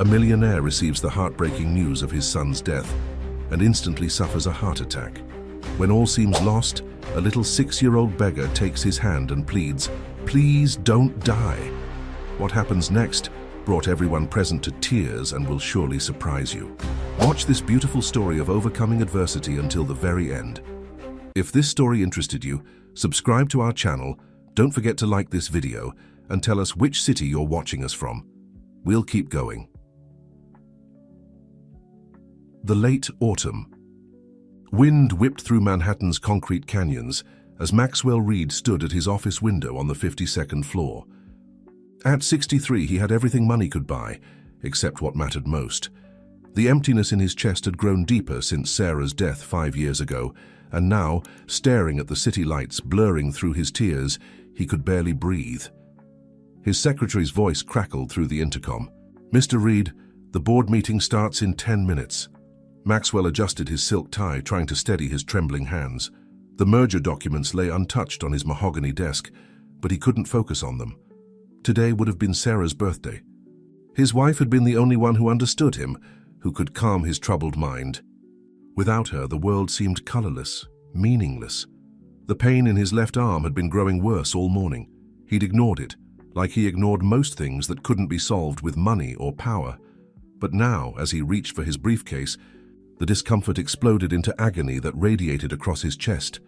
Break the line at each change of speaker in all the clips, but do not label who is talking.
A millionaire receives the heartbreaking news of his son's death and instantly suffers a heart attack. When all seems lost, a little 6-year-old beggar takes his hand and pleads, "Please don't die." What happens next brought everyone present to tears and will surely surprise you. Watch this beautiful story of overcoming adversity until the very end. If this story interested you, subscribe to our channel, don't forget to like this video, and tell us which city you're watching us from. We'll keep going. The late autumn. Wind whipped through Manhattan's concrete canyons as Maxwell Reed stood at his office window on the 52nd floor. At 63, he had everything money could buy, except what mattered most. The emptiness in his chest had grown deeper since Sarah's death 5 years ago, and now, staring at the city lights blurring through his tears, he could barely breathe. His secretary's voice crackled through the intercom. "Mr. Reed, the board meeting starts in 10 minutes. Maxwell adjusted his silk tie, trying to steady his trembling hands. The merger documents lay untouched on his mahogany desk, but he couldn't focus on them. Today would have been Sarah's birthday. His wife had been the only one who understood him, who could calm his troubled mind. Without her, the world seemed colorless, meaningless. The pain in his left arm had been growing worse all morning. He'd ignored it, like he ignored most things that couldn't be solved with money or power. But now, as he reached for his briefcase, the discomfort exploded into agony that radiated across his chest.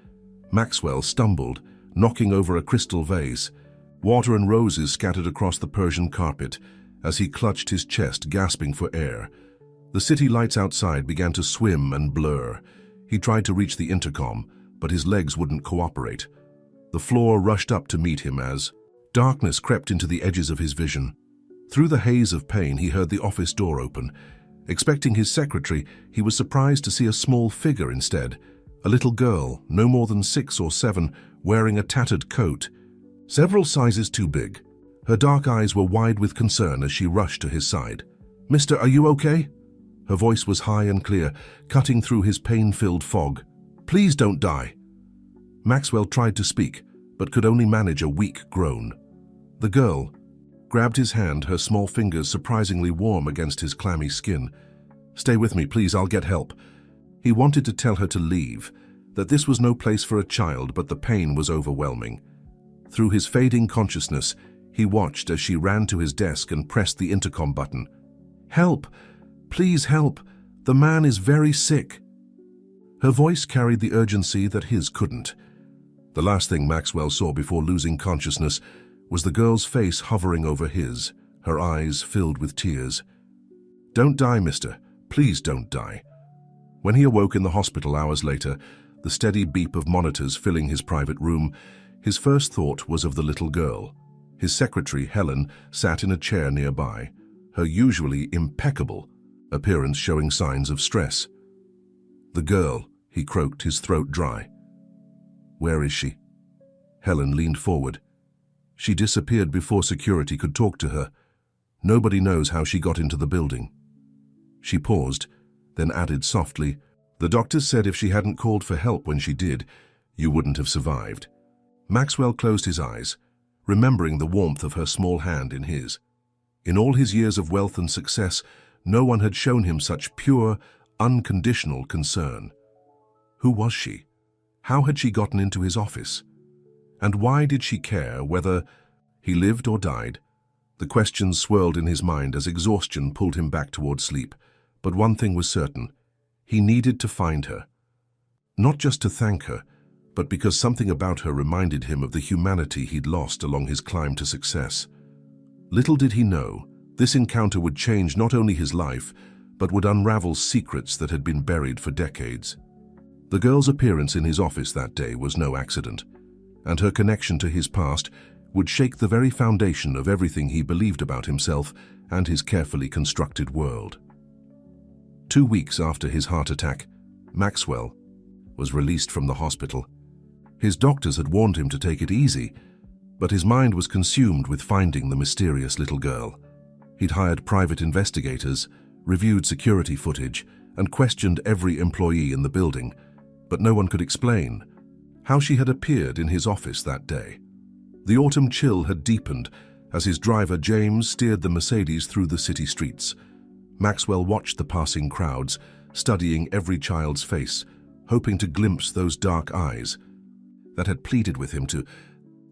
Maxwell stumbled, knocking over a crystal vase. Water and roses scattered across the Persian carpet as he clutched his chest, gasping for air. The city lights outside began to swim and blur. He tried to reach the intercom, but his legs wouldn't cooperate. The floor rushed up to meet him as darkness crept into the edges of his vision. Through the haze of pain, he heard the office door open. Expecting his secretary, he was surprised to see a small figure instead, a little girl, no more than 6 or 7, wearing a tattered coat, several sizes too big. Her dark eyes were wide with concern as she rushed to his side. "Mister, are you okay?" Her voice was high and clear, cutting through his pain-filled fog. "Please don't die." Maxwell tried to speak, but could only manage a weak groan. The girl grabbed his hand, her small fingers surprisingly warm against his clammy skin. "Stay with me, please, I'll get help." He wanted to tell her to leave, that this was no place for a child, but the pain was overwhelming. Through his fading consciousness, he watched as she ran to his desk and pressed the intercom button. "Help! Please help! The man is very sick." Her voice carried the urgency that his couldn't. The last thing Maxwell saw before losing consciousness was the girl's face hovering over his, her eyes filled with tears. "Don't die, mister. Please don't die." When he awoke in the hospital hours later, the steady beep of monitors filling his private room, his first thought was of the little girl. His secretary, Helen, sat in a chair nearby, her usually impeccable appearance showing signs of stress. "The girl," he croaked, his throat dry. "Where is she?" Helen leaned forward. "She disappeared before security could talk to her. Nobody knows how she got into the building." She paused, then added softly, "The doctors said if she hadn't called for help when she did, you wouldn't have survived." Maxwell closed his eyes, remembering the warmth of her small hand in his. In all his years of wealth and success, no one had shown him such pure, unconditional concern. Who was she? How had she gotten into his office? And why did she care whether he lived or died? The questions swirled in his mind as exhaustion pulled him back toward sleep. But one thing was certain. He needed to find her. Not just to thank her, but because something about her reminded him of the humanity he'd lost along his climb to success. Little did he know, this encounter would change not only his life, but would unravel secrets that had been buried for decades. The girl's appearance in his office that day was no accident, and her connection to his past would shake the very foundation of everything he believed about himself and his carefully constructed world. 2 weeks after his heart attack, Maxwell was released from the hospital. His doctors had warned him to take it easy, but his mind was consumed with finding the mysterious little girl. He'd hired private investigators, reviewed security footage, and questioned every employee in the building, but no one could explain how she had appeared in his office that day. The autumn chill had deepened as his driver James steered the Mercedes through the city streets. Maxwell watched the passing crowds, studying every child's face, hoping to glimpse those dark eyes that had pleaded with him to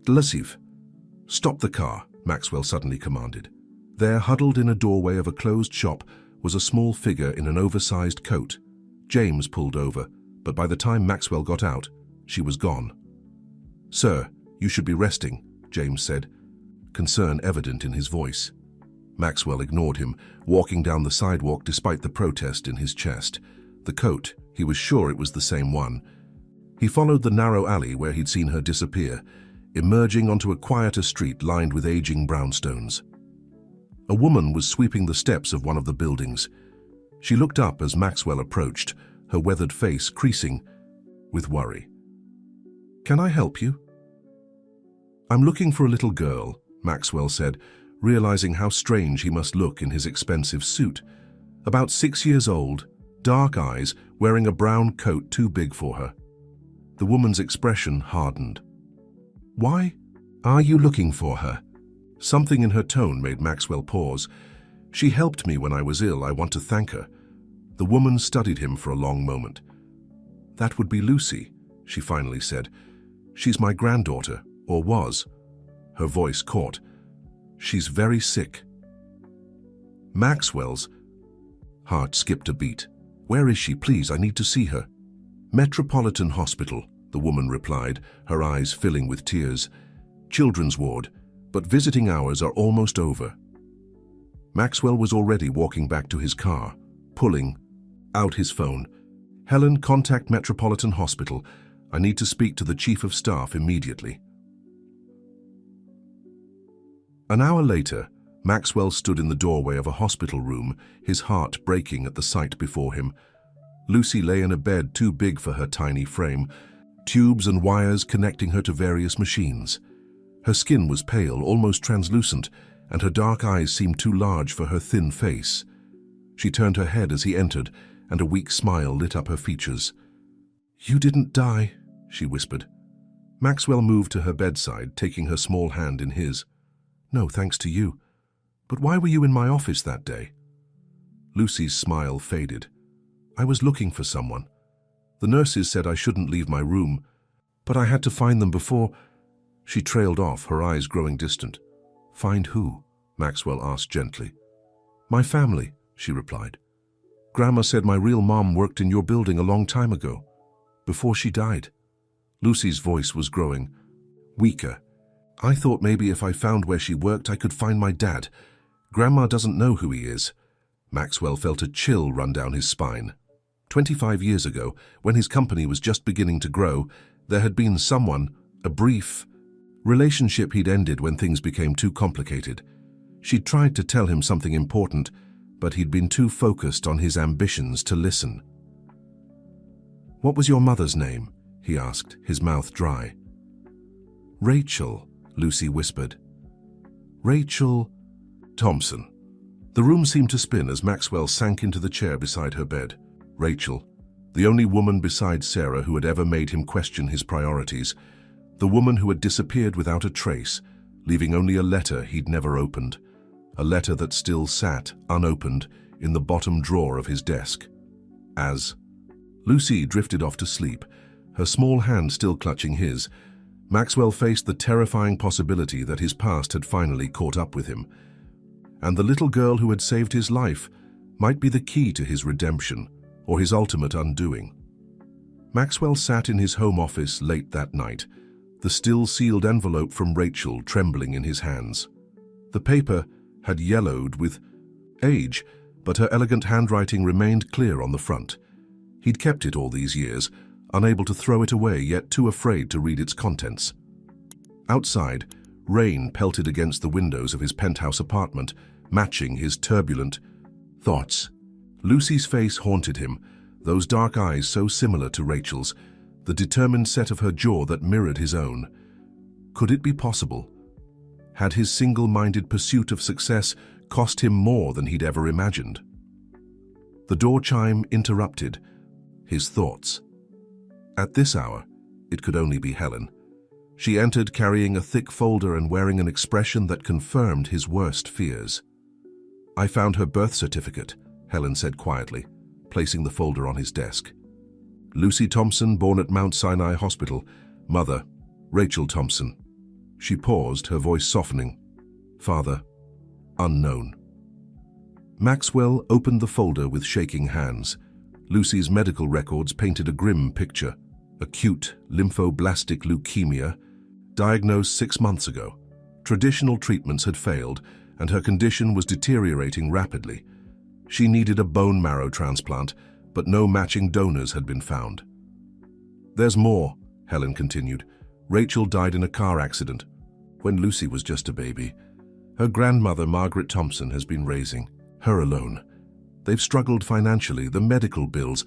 leave. "Stop the car," Maxwell suddenly commanded. There, huddled in a doorway of a closed shop, was a small figure in an oversized coat. James pulled over, but by the time Maxwell got out, she was gone. "Sir, you should be resting," James said, concern evident in his voice. Maxwell ignored him, walking down the sidewalk despite the protest in his chest. The coat, he was sure it was the same one. He followed the narrow alley where he'd seen her disappear, emerging onto a quieter street lined with aging brownstones. A woman was sweeping the steps of one of the buildings. She looked up as Maxwell approached, her weathered face creasing with worry. "Can I help you?" "I'm looking for a little girl," Maxwell said, realizing how strange he must look in his expensive suit. About 6 years old, dark eyes, wearing a brown coat too big for her. The woman's expression hardened. "Why are you looking for her?" Something in her tone made Maxwell pause. "She helped me when I was ill. I want to thank her." The woman studied him for a long moment. "That would be Lucy," she finally said. "She's my granddaughter, or was." Her voice caught. "She's very sick." Maxwell's heart skipped a beat. "Where is she? Please, I need to see her." "Metropolitan Hospital," the woman replied, her eyes filling with tears. "Children's ward, but visiting hours are almost over." Maxwell was already walking back to his car, pulling out his phone. "Helen, contact Metropolitan Hospital. I need to speak to the Chief of Staff immediately." An hour later, Maxwell stood in the doorway of a hospital room, his heart breaking at the sight before him. Lucy lay in a bed too big for her tiny frame, tubes and wires connecting her to various machines. Her skin was pale, almost translucent, and her dark eyes seemed too large for her thin face. She turned her head as he entered, and a weak smile lit up her features. "You didn't die," she whispered. Maxwell moved to her bedside, taking her small hand in his. "No, thanks to you. But why were you in my office that day?" Lucy's smile faded. "I was looking for someone. The nurses said I shouldn't leave my room, but I had to find them before—" She trailed off, her eyes growing distant. "Find who?" Maxwell asked gently. "My family," she replied. "Grandma said my real mom worked in your building a long time ago, before she died." Lucy's voice was growing weaker. "I thought maybe if I found where she worked, I could find my dad. Grandma doesn't know who he is." Maxwell felt a chill run down his spine. 25 years ago, when his company was just beginning to grow, there had been someone, a brief relationship he'd ended when things became too complicated. She'd tried to tell him something important, but he'd been too focused on his ambitions to listen. "What was your mother's name?" he asked, his mouth dry. "Rachel," Lucy whispered. "Rachel Thompson." The room seemed to spin as Maxwell sank into the chair beside her bed. Rachel, the only woman besides Sarah who had ever made him question his priorities, the woman who had disappeared without a trace, leaving only a letter he'd never opened, a letter that still sat, unopened, in the bottom drawer of his desk. As Lucy drifted off to sleep, her small hand still clutching his, Maxwell faced the terrifying possibility that his past had finally caught up with him, and the little girl who had saved his life might be the key to his redemption or his ultimate undoing. Maxwell sat in his home office late that night, the still-sealed envelope from Rachel trembling in his hands. The paper had yellowed with age, but her elegant handwriting remained clear on the front. He'd kept it all these years, unable to throw it away, yet too afraid to read its contents. Outside, rain pelted against the windows of his penthouse apartment, matching his turbulent thoughts. Lucy's face haunted him, those dark eyes so similar to Rachel's, the determined set of her jaw that mirrored his own. Could it be possible? Had his single-minded pursuit of success cost him more than he'd ever imagined? The door chime interrupted his thoughts. At this hour, it could only be Helen. She entered carrying a thick folder and wearing an expression that confirmed his worst fears. "I found her birth certificate," Helen said quietly, placing the folder on his desk. Lucy Thompson, born at Mount Sinai Hospital. Mother, Rachel Thompson. She paused, her voice softening. Father, unknown. Maxwell opened the folder with shaking hands. Lucy's medical records painted a grim picture. Acute lymphoblastic leukemia, diagnosed 6 months ago. Traditional treatments had failed, and her condition was deteriorating rapidly. She needed a bone marrow transplant, but no matching donors had been found. There's more, Helen continued. Rachel died in a car accident when Lucy was just a baby. Her grandmother, Margaret Thompson, has been raising her alone. They've struggled financially, the medical bills.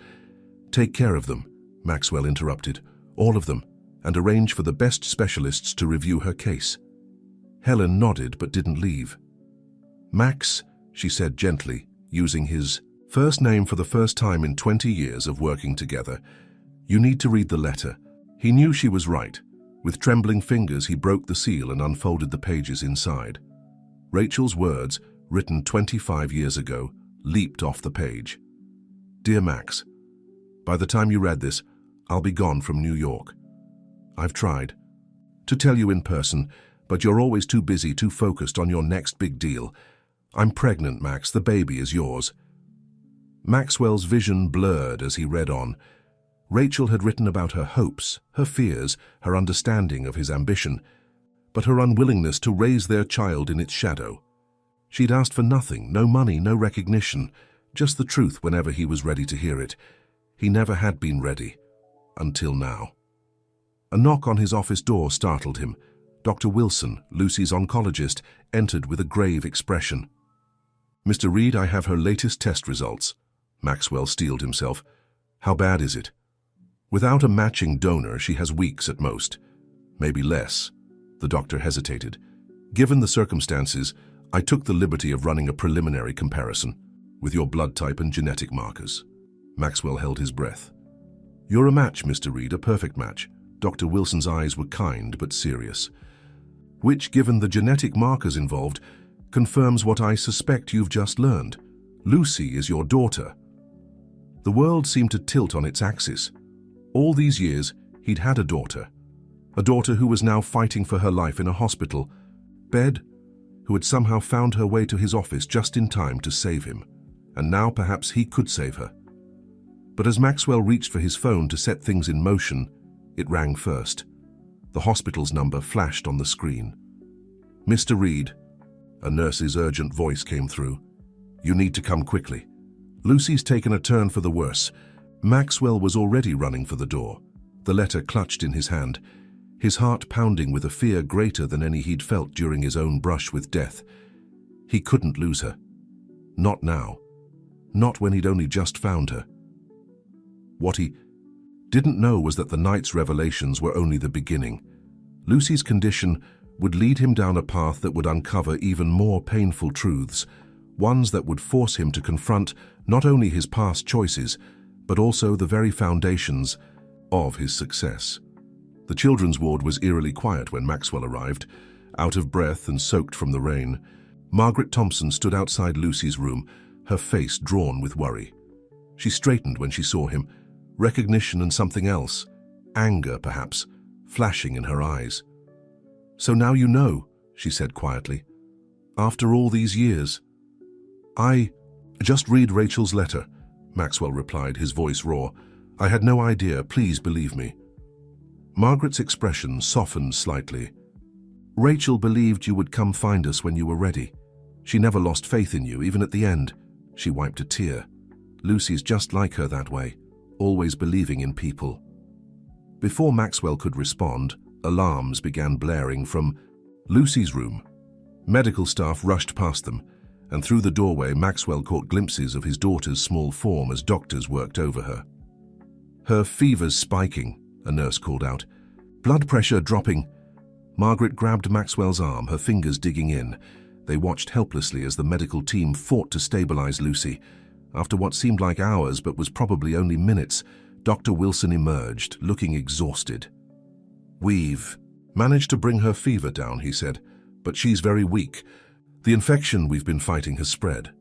Take care of them, Maxwell interrupted, all of them, and arrange for the best specialists to review her case. Helen nodded but didn't leave. Max, she said gently, using his first name for the first time in 20 years of working together. You need to read the letter. He knew she was right. With trembling fingers, he broke the seal and unfolded the pages inside. Rachel's words, written 25 years ago, leaped off the page. Dear Max, by the time you read this, I'll be gone from New York. I've tried to tell you in person, but you're always too busy, too focused on your next big deal. I'm pregnant, Max. The baby is yours. Maxwell's vision blurred as he read on. Rachel had written about her hopes, her fears, her understanding of his ambition, but her unwillingness to raise their child in its shadow. She'd asked for nothing, no money, no recognition, just the truth whenever he was ready to hear it. He never had been ready, until now. A knock on his office door startled him. Dr. Wilson, Lucy's oncologist, entered with a grave expression. Mr. Reed, I have her latest test results. Maxwell steeled himself. How bad is it? Without a matching donor, she has weeks at most. Maybe less. The doctor hesitated. Given the circumstances, I took the liberty of running a preliminary comparison with your blood type and genetic markers. Maxwell held his breath. You're a match, Mr. Reed, a perfect match. Dr. Wilson's eyes were kind but serious. Which, given the genetic markers involved, confirms what I suspect you've just learned. Lucy is your daughter. The world seemed to tilt on its axis. All these years, he'd had a daughter who was now fighting for her life in a hospital bed, who had somehow found her way to his office just in time to save him, and now perhaps he could save her. But as Maxwell reached for his phone to set things in motion, it rang first. The hospital's number flashed on the screen. Mr. Reed, a nurse's urgent voice came through. You need to come quickly. Lucy's taken a turn for the worse. Maxwell was already running for the door, the letter clutched in his hand, his heart pounding with a fear greater than any he'd felt during his own brush with death. He couldn't lose her. Not now. Not when he'd only just found her. What he didn't know was that the night's revelations were only the beginning. Lucy's condition would lead him down a path that would uncover even more painful truths, ones that would force him to confront not only his past choices, but also the very foundations of his success. The children's ward was eerily quiet when Maxwell arrived, out of breath and soaked from the rain. Margaret Thompson stood outside Lucy's room, her face drawn with worry. She straightened when she saw him, recognition and something else, anger perhaps, flashing in her eyes. So now you know, she said quietly. After all these years. I just read Rachel's letter, Maxwell replied, his voice raw. I had no idea, please believe me. Margaret's expression softened slightly. Rachel believed you would come find us when you were ready. She never lost faith in you, even at the end. She wiped a tear. Lucy's just like her that way, always believing in people. Before Maxwell could respond, alarms began blaring from Lucy's room. Medical staff rushed past them, and through the doorway Maxwell caught glimpses of his daughter's small form as doctors worked over her. Her fever's spiking, a nurse called out. Blood pressure dropping. Margaret grabbed Maxwell's arm, her fingers digging in. They watched helplessly as the medical team fought to stabilize Lucy. After what seemed like hours but was probably only minutes, Dr. Wilson emerged, looking exhausted. We've managed to bring her fever down, he said, but she's very weak. The infection we've been fighting has spread.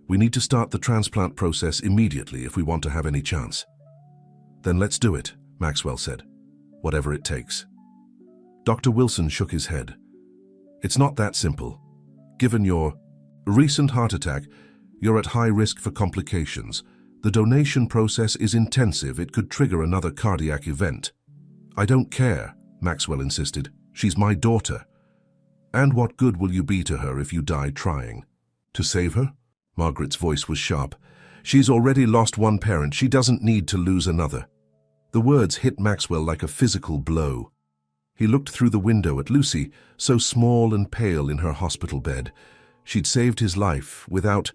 We need to start the transplant process immediately if we want to have any chance. Then let's do it, Maxwell said. Whatever it takes. Dr. Wilson shook his head. It's not that simple. Given your recent heart attack, you're at high risk for complications. The donation process is intensive. It could trigger another cardiac event. I don't care, Maxwell insisted. She's my daughter. And what good will you be to her if you die trying? To save her? Margaret's voice was sharp. She's already lost one parent. She doesn't need to lose another. The words hit Maxwell like a physical blow. He looked through the window at Lucy, so small and pale in her hospital bed. She'd saved his life without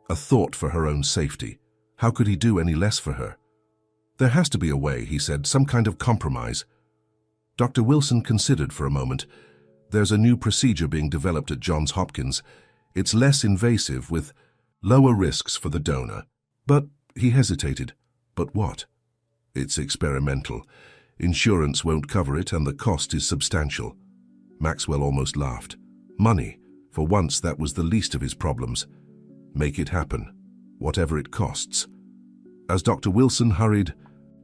a thought for her own safety. How could he do any less for her? There has to be a way, he said, some kind of compromise. Dr. Wilson considered for a moment. There's a new procedure being developed at Johns Hopkins. It's less invasive with lower risks for the donor. But he hesitated. But what? It's experimental. Insurance won't cover it and the cost is substantial. Maxwell almost laughed. Money. For once, that was the least of his problems. Make it happen, whatever it costs. As Dr. Wilson hurried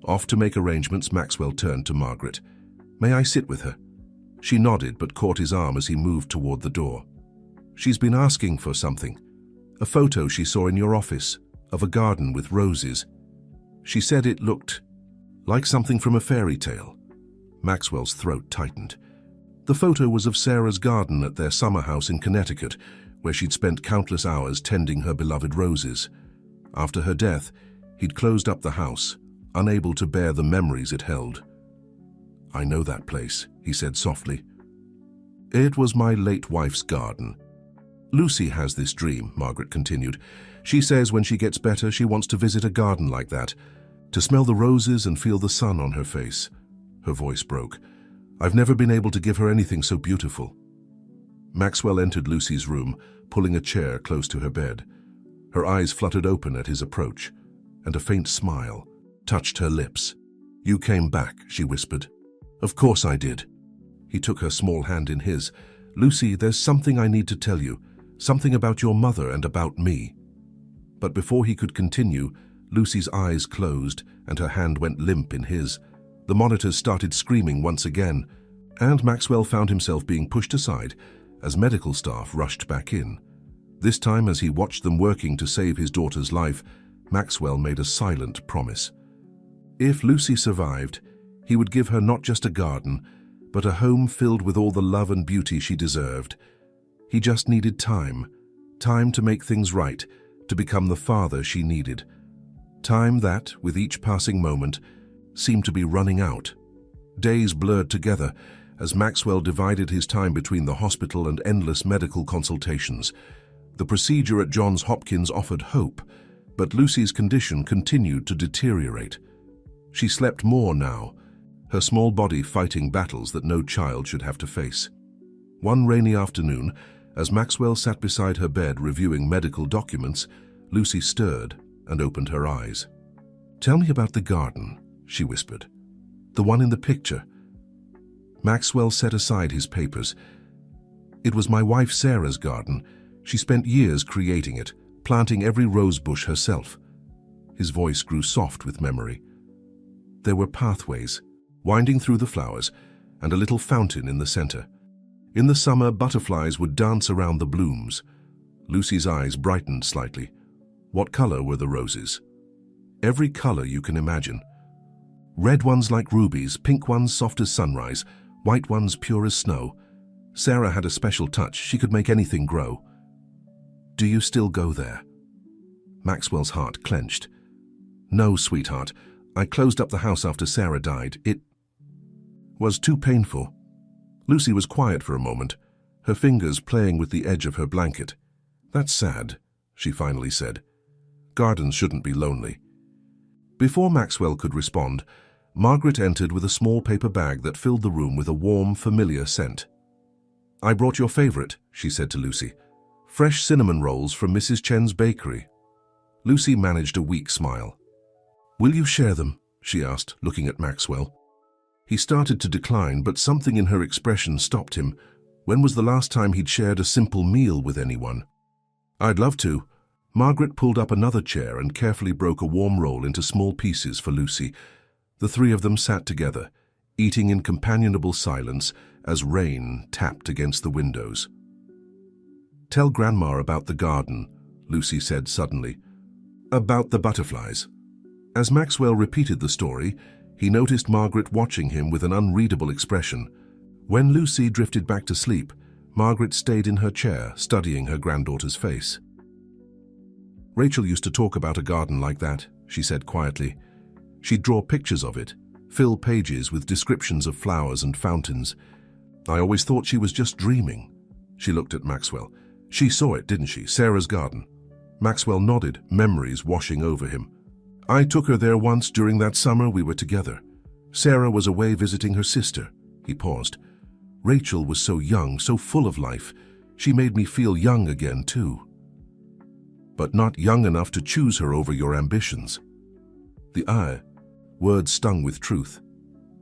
off to make arrangements, Maxwell turned to Margaret. May I sit with her? She nodded but caught his arm as he moved toward the door. She's been asking for something. A photo she saw in your office of a garden with roses. She said it looked like something from a fairy tale. Maxwell's throat tightened. The photo was of Sarah's garden at their summer house in Connecticut, where she'd spent countless hours tending her beloved roses. After her death, he'd closed up the house, unable to bear the memories it held. I know that place, he said softly. It was my late wife's garden. Lucy has this dream, Margaret continued. She says when she gets better, she wants to visit a garden like that, to smell the roses and feel the sun on her face. Her voice broke. I've never been able to give her anything so beautiful. Maxwell entered Lucy's room, pulling a chair close to her bed. Her eyes fluttered open at his approach, and a faint smile touched her lips. You came back, she whispered. Of course I did. He took her small hand in his. Lucy, there's something I need to tell you, something about your mother and about me. But before he could continue, Lucy's eyes closed and her hand went limp in his. The monitors started screaming once again, and Maxwell found himself being pushed aside as medical staff rushed back in. This time, as he watched them working to save his daughter's life, Maxwell made a silent promise. If Lucy survived, he would give her not just a garden, but a home filled with all the love and beauty she deserved. He just needed time to make things right, to become the father she needed. Time that, with each passing moment, seemed to be running out. Days blurred together as Maxwell divided his time between the hospital and endless medical consultations. The procedure at Johns Hopkins offered hope, but Lucy's condition continued to deteriorate. She slept more now, her small body fighting battles that no child should have to face. One rainy afternoon, as Maxwell sat beside her bed reviewing medical documents, Lucy stirred and opened her eyes. Tell me about the garden, she whispered. The one in the picture. Maxwell set aside his papers. It was my wife Sarah's garden. She spent years creating it, planting every rose bush herself. His voice grew soft with memory. There were pathways, winding through the flowers, and a little fountain in the center. In the summer, butterflies would dance around the blooms. Lucy's eyes brightened slightly. What color were the roses? Every color you can imagine. Red ones like rubies, pink ones soft as sunrise, white ones pure as snow. Sarah had a special touch. She could make anything grow. Do you still go there? Maxwell's heart clenched. No, sweetheart. I closed up the house after Sarah died. It was too painful. Lucy was quiet for a moment, her fingers playing with the edge of her blanket. That's sad, she finally said. Gardens shouldn't be lonely. Before Maxwell could respond, Margaret entered with a small paper bag that filled the room with a warm, familiar scent. I brought your favorite, she said to Lucy. Fresh cinnamon rolls from Mrs. Chen's bakery. Lucy managed a weak smile. Will you share them? She asked, looking at Maxwell. He started to decline, but something in her expression stopped him. When was the last time he'd shared a simple meal with anyone? I'd love to, Margaret pulled up another chair and carefully broke a warm roll into small pieces for Lucy. The three of them sat together, eating in companionable silence as rain tapped against the windows. "Tell Grandma about the garden," Lucy said suddenly. "About the butterflies." As Maxwell repeated the story, he noticed Margaret watching him with an unreadable expression. When Lucy drifted back to sleep, Margaret stayed in her chair, studying her granddaughter's face. "Rachel used to talk about a garden like that," she said quietly. "She'd draw pictures of it, fill pages with descriptions of flowers and fountains. I always thought she was just dreaming." She looked at Maxwell. "She saw it, didn't she? Sarah's garden." Maxwell nodded, memories washing over him. "I took her there once during that summer we were together. Sarah was away visiting her sister." He paused. "Rachel was so young, so full of life. She made me feel young again, too. But not young enough to choose her over your ambitions." The words stung with truth.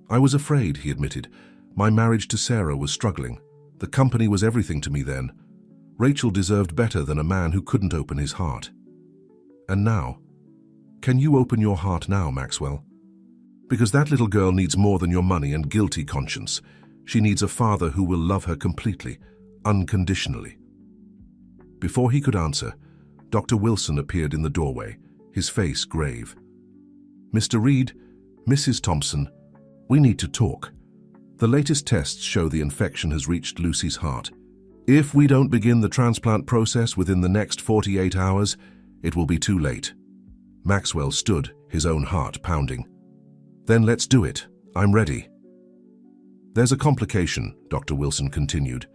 "I was afraid," he admitted. "My marriage to Sarah was struggling. The company was everything to me then. Rachel deserved better than a man who couldn't open his heart. And now, can you open your heart now, Maxwell? Because that little girl needs more than your money and guilty conscience. She needs a father who will love her completely, unconditionally." Before he could answer, Dr. Wilson appeared in the doorway, his face grave. "Mr. Reed, Mrs. Thompson, we need to talk. The latest tests show the infection has reached Lucy's heart. If we don't begin the transplant process within the next 48 hours, it will be too late." Maxwell stood, his own heart pounding. "Then let's do it. I'm ready." "There's a complication," Dr. Wilson continued.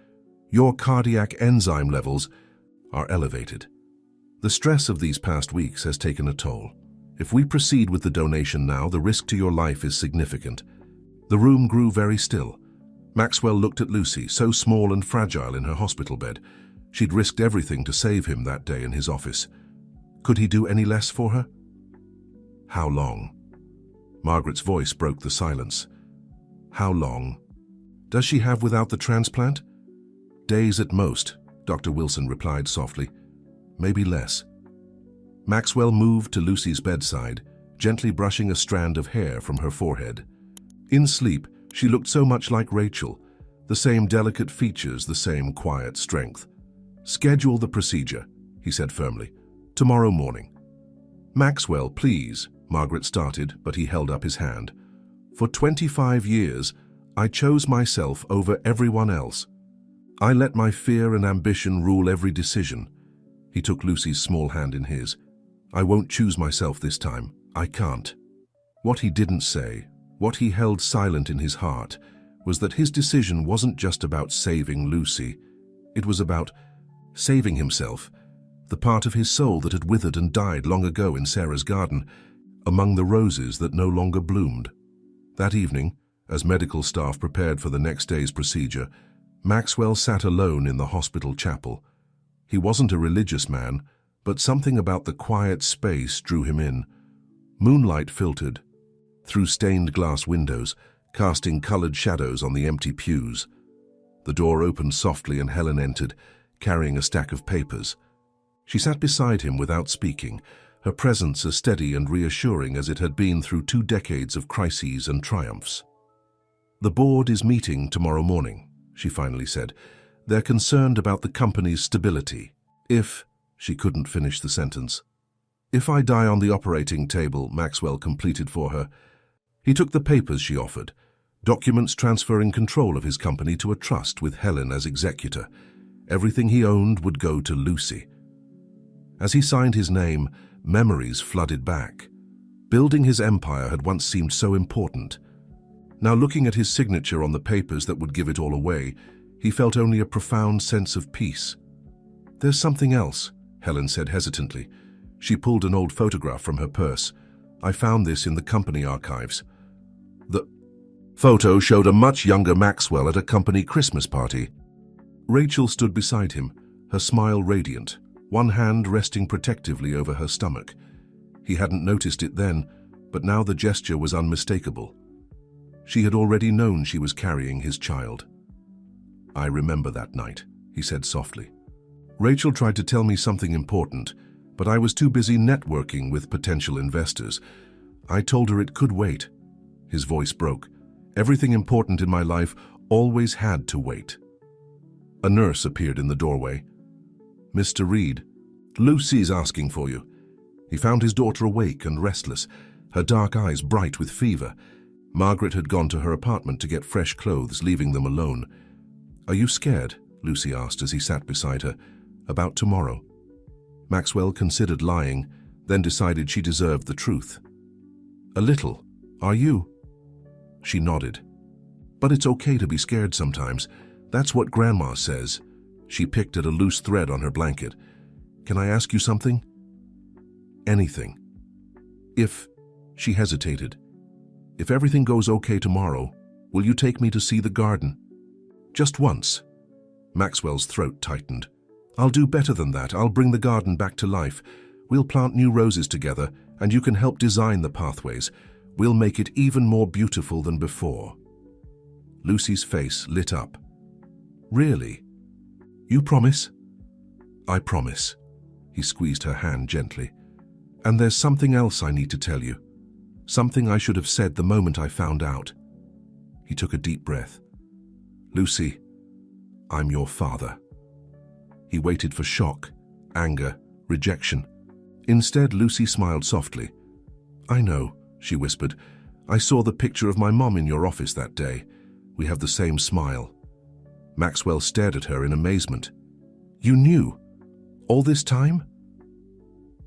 "Your cardiac enzyme levels are elevated. The stress of these past weeks has taken a toll. If we proceed with the donation now, the risk to your life is significant." The room grew very still. Maxwell looked at Lucy, so small and fragile in her hospital bed. She'd risked everything to save him that day in his office. Could he do any less for her? "How long?" Margaret's voice broke the silence. "How long does she have without the transplant?" "Days at most," Dr. Wilson replied softly. "Maybe less." Maxwell moved to Lucy's bedside, gently brushing a strand of hair from her forehead. In sleep, she looked so much like Rachel, the same delicate features, the same quiet strength. "Schedule the procedure," he said firmly. "Tomorrow morning." "Maxwell, please," Margaret started, but he held up his hand. "For 25 years, I chose myself over everyone else. I let my fear and ambition rule every decision." He took Lucy's small hand in his. "I won't choose myself this time. I can't." What he didn't say, what he held silent in his heart, was that his decision wasn't just about saving Lucy. It was about saving himself, the part of his soul that had withered and died long ago in Sarah's garden, among the roses that no longer bloomed. That evening, as medical staff prepared for the next day's procedure, Maxwell sat alone in the hospital chapel. He wasn't a religious man, but something about the quiet space drew him in. Moonlight filtered through stained glass windows, casting colored shadows on the empty pews. The door opened softly and Helen entered, carrying a stack of papers. She sat beside him without speaking, her presence as steady and reassuring as it had been through 2 decades of crises and triumphs. "The board is meeting tomorrow morning," she finally said. "They're concerned about the company's stability. She couldn't finish the sentence. "If I die on the operating table," Maxwell completed for her. He took the papers she offered, documents transferring control of his company to a trust with Helen as executor. Everything he owned would go to Lucy. As he signed his name, memories flooded back. Building his empire had once seemed so important. Now, looking at his signature on the papers that would give it all away, he felt only a profound sense of peace. "There's something else," Helen said hesitantly. She pulled an old photograph from her purse. "I found this in the company archives." The photo showed a much younger Maxwell at a company Christmas party. Rachel stood beside him, her smile radiant, one hand resting protectively over her stomach. He hadn't noticed it then, but now the gesture was unmistakable. She had already known she was carrying his child. "I remember that night," he said softly. "Rachel tried to tell me something important, but I was too busy networking with potential investors. I told her it could wait. His voice broke. Everything important in my life always had to wait. A nurse appeared in the doorway. "Mr. Reed, Lucy's asking for you." He found his daughter awake and restless, her dark eyes bright with fever. Margaret had gone to her apartment to get fresh clothes, leaving them alone. "Are you scared?" Lucy asked as he sat beside her. "About tomorrow?" Maxwell considered lying, then decided she deserved the truth. "A little. Are you?" She nodded. "But it's okay to be scared sometimes. That's what Grandma says." She picked at a loose thread on her blanket. "Can I ask you something?" "Anything." She hesitated. "If everything goes okay tomorrow, will you take me to see the garden? Just once." Maxwell's throat tightened. "I'll do better than that. I'll bring the garden back to life. We'll plant new roses together, and you can help design the pathways. We'll make it even more beautiful than before." Lucy's face lit up. "Really? You promise?" "I promise." He squeezed her hand gently. "And there's something else I need to tell you. Something I should have said the moment I found out." He took a deep breath. "Lucy, I'm your father." He waited for shock, anger, rejection. Instead, Lucy smiled softly. "I know," she whispered. "I saw the picture of my mom in your office that day. We have the same smile." Maxwell stared at her in amazement. "You knew? All this time?"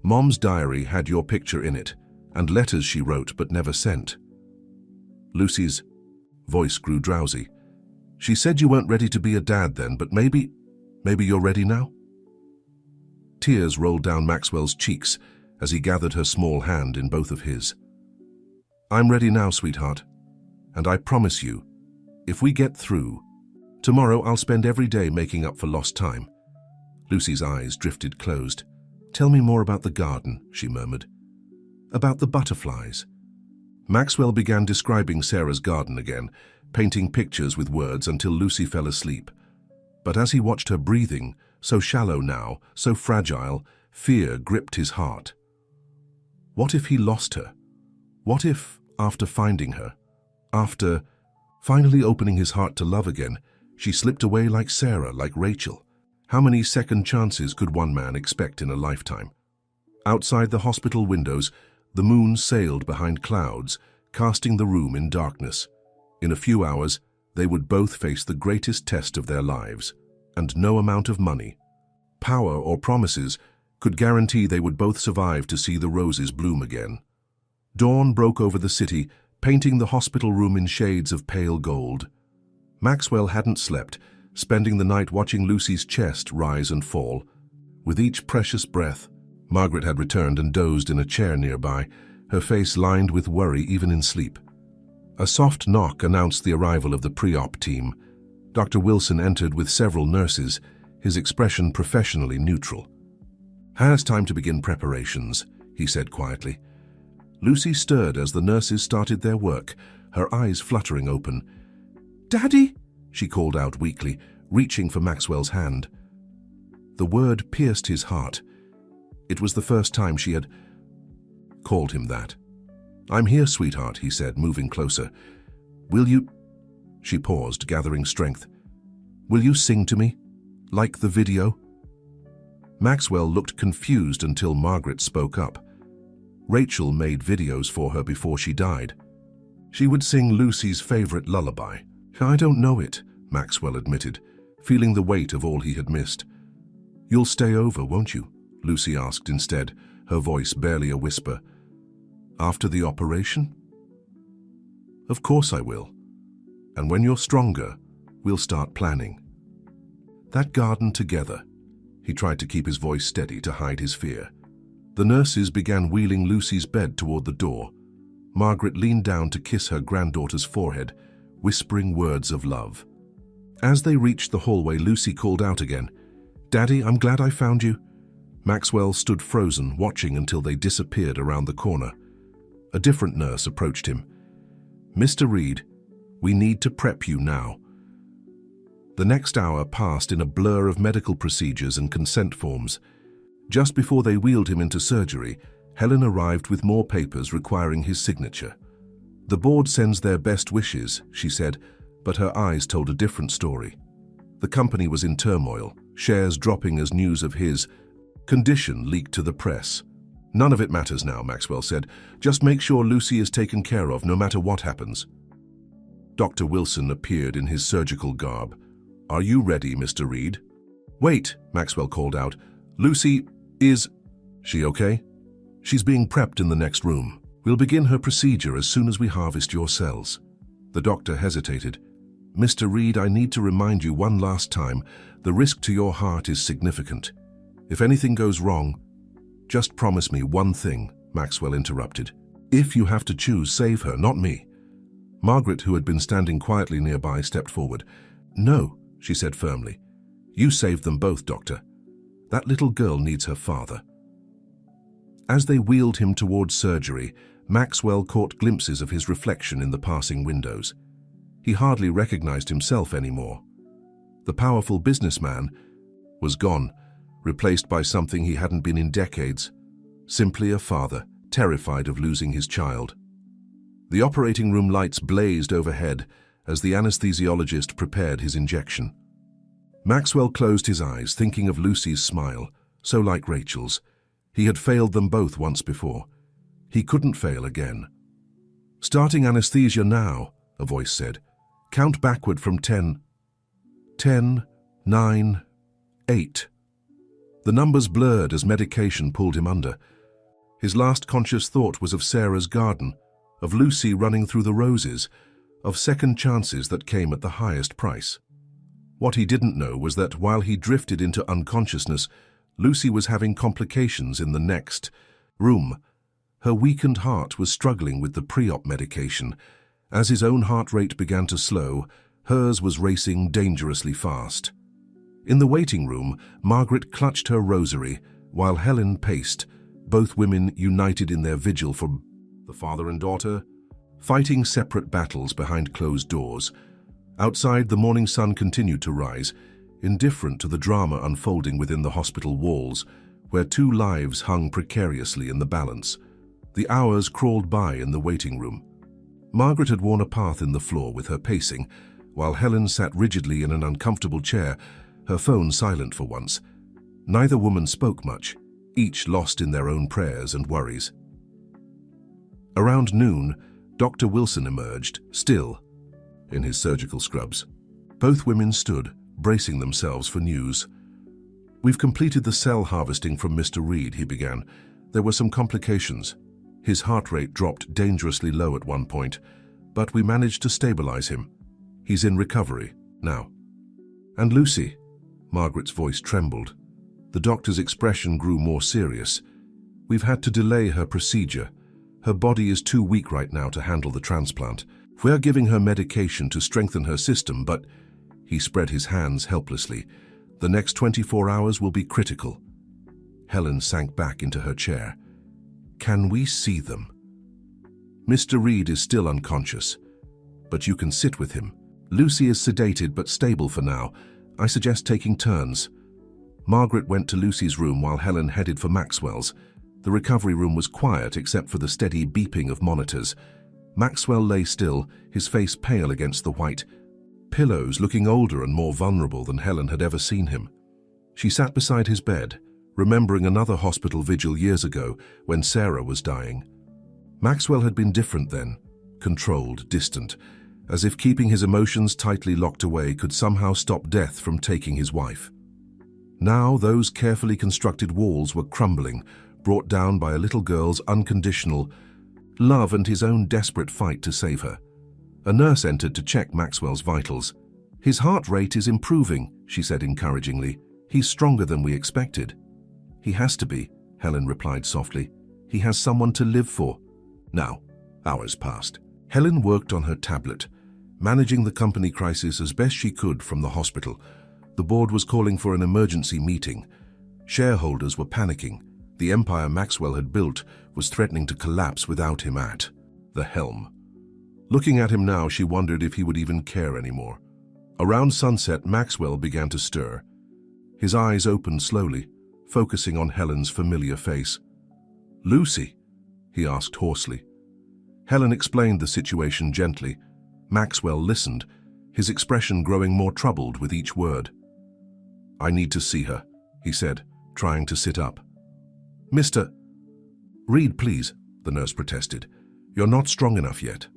"Mom's diary had your picture in it, and letters she wrote but never sent." Lucy's voice grew drowsy. "She said you weren't ready to be a dad then, but maybe you're ready now?" Tears rolled down Maxwell's cheeks as he gathered her small hand in both of his. "I'm ready now, sweetheart. And I promise you, if we get through, tomorrow I'll spend every day making up for lost time." Lucy's eyes drifted closed. "Tell me more about the garden," she murmured. "About the butterflies." Maxwell began describing Sarah's garden again, painting pictures with words until Lucy fell asleep. But as he watched her breathing, so shallow now, so fragile, fear gripped his heart. What if he lost her? What if, after finding her, after finally opening his heart to love again, she slipped away like Sarah, like Rachel? How many second chances could one man expect in a lifetime? Outside the hospital windows, the moon sailed behind clouds, casting the room in darkness. In a few hours, they would both face the greatest test of their lives, and no amount of money, power, or promises could guarantee they would both survive to see the roses bloom again. Dawn broke over the city, painting the hospital room in shades of pale gold. Maxwell hadn't slept, spending the night watching Lucy's chest rise and fall. With each precious breath, Margaret had returned and dozed in a chair nearby, her face lined with worry even in sleep. A soft knock announced the arrival of the pre-op team. Dr. Wilson entered with several nurses, his expression professionally neutral. "Has time to begin preparations," he said quietly. Lucy stirred as the nurses started their work, her eyes fluttering open. "Daddy!" she called out weakly, reaching for Maxwell's hand. The word pierced his heart. It was the first time she had called him that. "I'm here, sweetheart," he said, moving closer. "Will you—" She paused, gathering strength. "Will you sing to me? Like the video?" Maxwell looked confused until Margaret spoke up. Rachel made videos for her before she died. She would sing Lucy's favorite lullaby. "I don't know it," Maxwell admitted, feeling the weight of all he had missed. "You'll stay over, won't you?" Lucy asked instead, her voice barely a whisper. "After the operation?" "Of course I will. And when you're stronger, we'll start planning. That garden together." He tried to keep his voice steady to hide his fear. The nurses began wheeling Lucy's bed toward the door. Margaret leaned down to kiss her granddaughter's forehead, whispering words of love. As they reached the hallway, Lucy called out again, "Daddy, I'm glad I found you." Maxwell stood frozen, watching until they disappeared around the corner. A different nurse approached him. "Mr. Reed, we need to prep you now." The next hour passed in a blur of medical procedures and consent forms. Just before they wheeled him into surgery, Helen arrived with more papers requiring his signature. "The board sends their best wishes," she said, but her eyes told a different story. The company was in turmoil, shares dropping as news of his condition leaked to the press. "None of it matters now," Maxwell said. "Just make sure Lucy is taken care of no matter what happens." Dr. Wilson appeared in his surgical garb. "Are you ready, Mr. Reed?" "Wait," Maxwell called out. "Lucy is... she okay?" "She's being prepped in the next room. We'll begin her procedure as soon as we harvest your cells." The doctor hesitated. "Mr. Reed, I need to remind you one last time, the risk to your heart is significant. If anything goes wrong..." "Just promise me one thing," Maxwell interrupted. "If you have to choose, save her, not me." Margaret, who had been standing quietly nearby, stepped forward. "No," she said firmly. "You saved them both, Doctor. That little girl needs her father." As they wheeled him towards surgery, Maxwell caught glimpses of his reflection in the passing windows. He hardly recognized himself anymore. The powerful businessman was gone, replaced by something he hadn't been in decades. Simply a father, terrified of losing his child. The operating room lights blazed overhead as the anesthesiologist prepared his injection. Maxwell closed his eyes, thinking of Lucy's smile, so like Rachel's. He had failed them both once before. He couldn't fail again. "Starting anesthesia now," a voice said. "Count backward from 10. 10, 9, 8. The numbers blurred as medication pulled him under. His last conscious thought was of Sarah's garden, of Lucy running through the roses, of second chances that came at the highest price. What he didn't know was that while he drifted into unconsciousness, Lucy was having complications in the next room. Her weakened heart was struggling with the pre-op medication. As his own heart rate began to slow, hers was racing dangerously fast. In the waiting room, Margaret clutched her rosary, while Helen paced, both women united in their vigil for the father and daughter, fighting separate battles behind closed doors. Outside, the morning sun continued to rise, indifferent to the drama unfolding within the hospital walls, where two lives hung precariously in the balance. The hours crawled by in the waiting room. Margaret had worn a path in the floor with her pacing, while Helen sat rigidly in an uncomfortable chair, her phone silent for once. Neither woman spoke much, each lost in their own prayers and worries. Around noon, Dr. Wilson emerged, still, in his surgical scrubs. Both women stood, bracing themselves for news. "We've completed the cell harvesting from Mr. Reed," he began. "There were some complications. His heart rate dropped dangerously low at one point, but we managed to stabilize him. He's in recovery now." "And Lucy?" Margaret's voice trembled. The doctor's expression grew more serious. "We've had to delay her procedure. Her body is too weak right now to handle the transplant. We're giving her medication to strengthen her system, but..." He spread his hands helplessly. "The next 24 hours will be critical." Helen sank back into her chair. "Can we see them?" "Mr. Reed is still unconscious, but you can sit with him. Lucy is sedated but stable for now. I suggest taking turns." Margaret went to Lucy's room while Helen headed for Maxwell's. The recovery room was quiet except for the steady beeping of monitors. Maxwell lay still, his face pale against the white pillows, looking older and more vulnerable than Helen had ever seen him. She sat beside his bed, remembering another hospital vigil years ago when Sarah was dying. Maxwell had been different then, controlled, distant, as if keeping his emotions tightly locked away could somehow stop death from taking his wife. Now those carefully constructed walls were crumbling, brought down by a little girl's unconditional love and his own desperate fight to save her. A nurse entered to check Maxwell's vitals. "His heart rate is improving," she said encouragingly. "He's stronger than we expected." "He has to be," Helen replied softly. "He has someone to live for." Now, hours passed. Helen worked on her tablet, managing the company crisis as best she could from the hospital. The board was calling for an emergency meeting. Shareholders were panicking. The empire Maxwell had built was threatening to collapse without him at the helm. Looking at him now, she wondered if he would even care anymore. Around sunset, Maxwell began to stir. His eyes opened slowly, focusing on Helen's familiar face. "Lucy?" he asked hoarsely. Helen explained the situation gently. Maxwell listened, his expression growing more troubled with each word. "I need to see her," he said, trying to sit up. "Mr. Reed, please," the nurse protested. "You're not strong enough yet."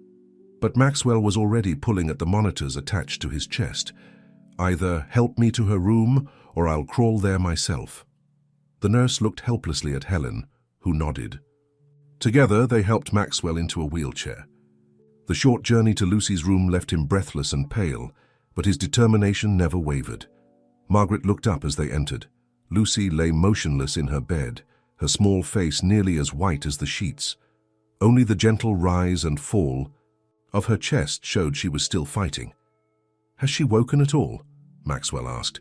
But Maxwell was already pulling at the monitors attached to his chest. "Either help me to her room, or I'll crawl there myself." The nurse looked helplessly at Helen, who nodded. Together, they helped Maxwell into a wheelchair. The short journey to Lucy's room left him breathless and pale, but his determination never wavered. Margaret looked up as they entered. Lucy lay motionless in her bed, her small face nearly as white as the sheets. Only the gentle rise and fall of her chest showed she was still fighting. "Has she woken at all?" Maxwell asked.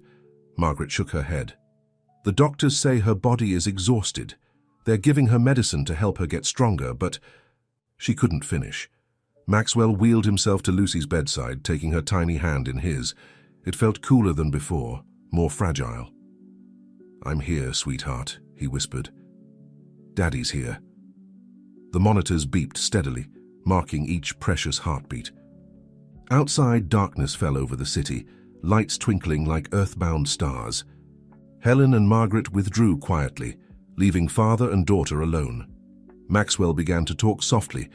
Margaret shook her head. "The doctors say her body is exhausted. They're giving her medicine to help her get stronger, but—" She couldn't finish. Maxwell wheeled himself to Lucy's bedside, taking her tiny hand in his. It felt cooler than before, more fragile. "I'm here, sweetheart," he whispered. "Daddy's here." The monitors beeped steadily, marking each precious heartbeat. Outside, darkness fell over the city, lights twinkling like earthbound stars. Helen and Margaret withdrew quietly, leaving father and daughter alone. Maxwell began to talk softly,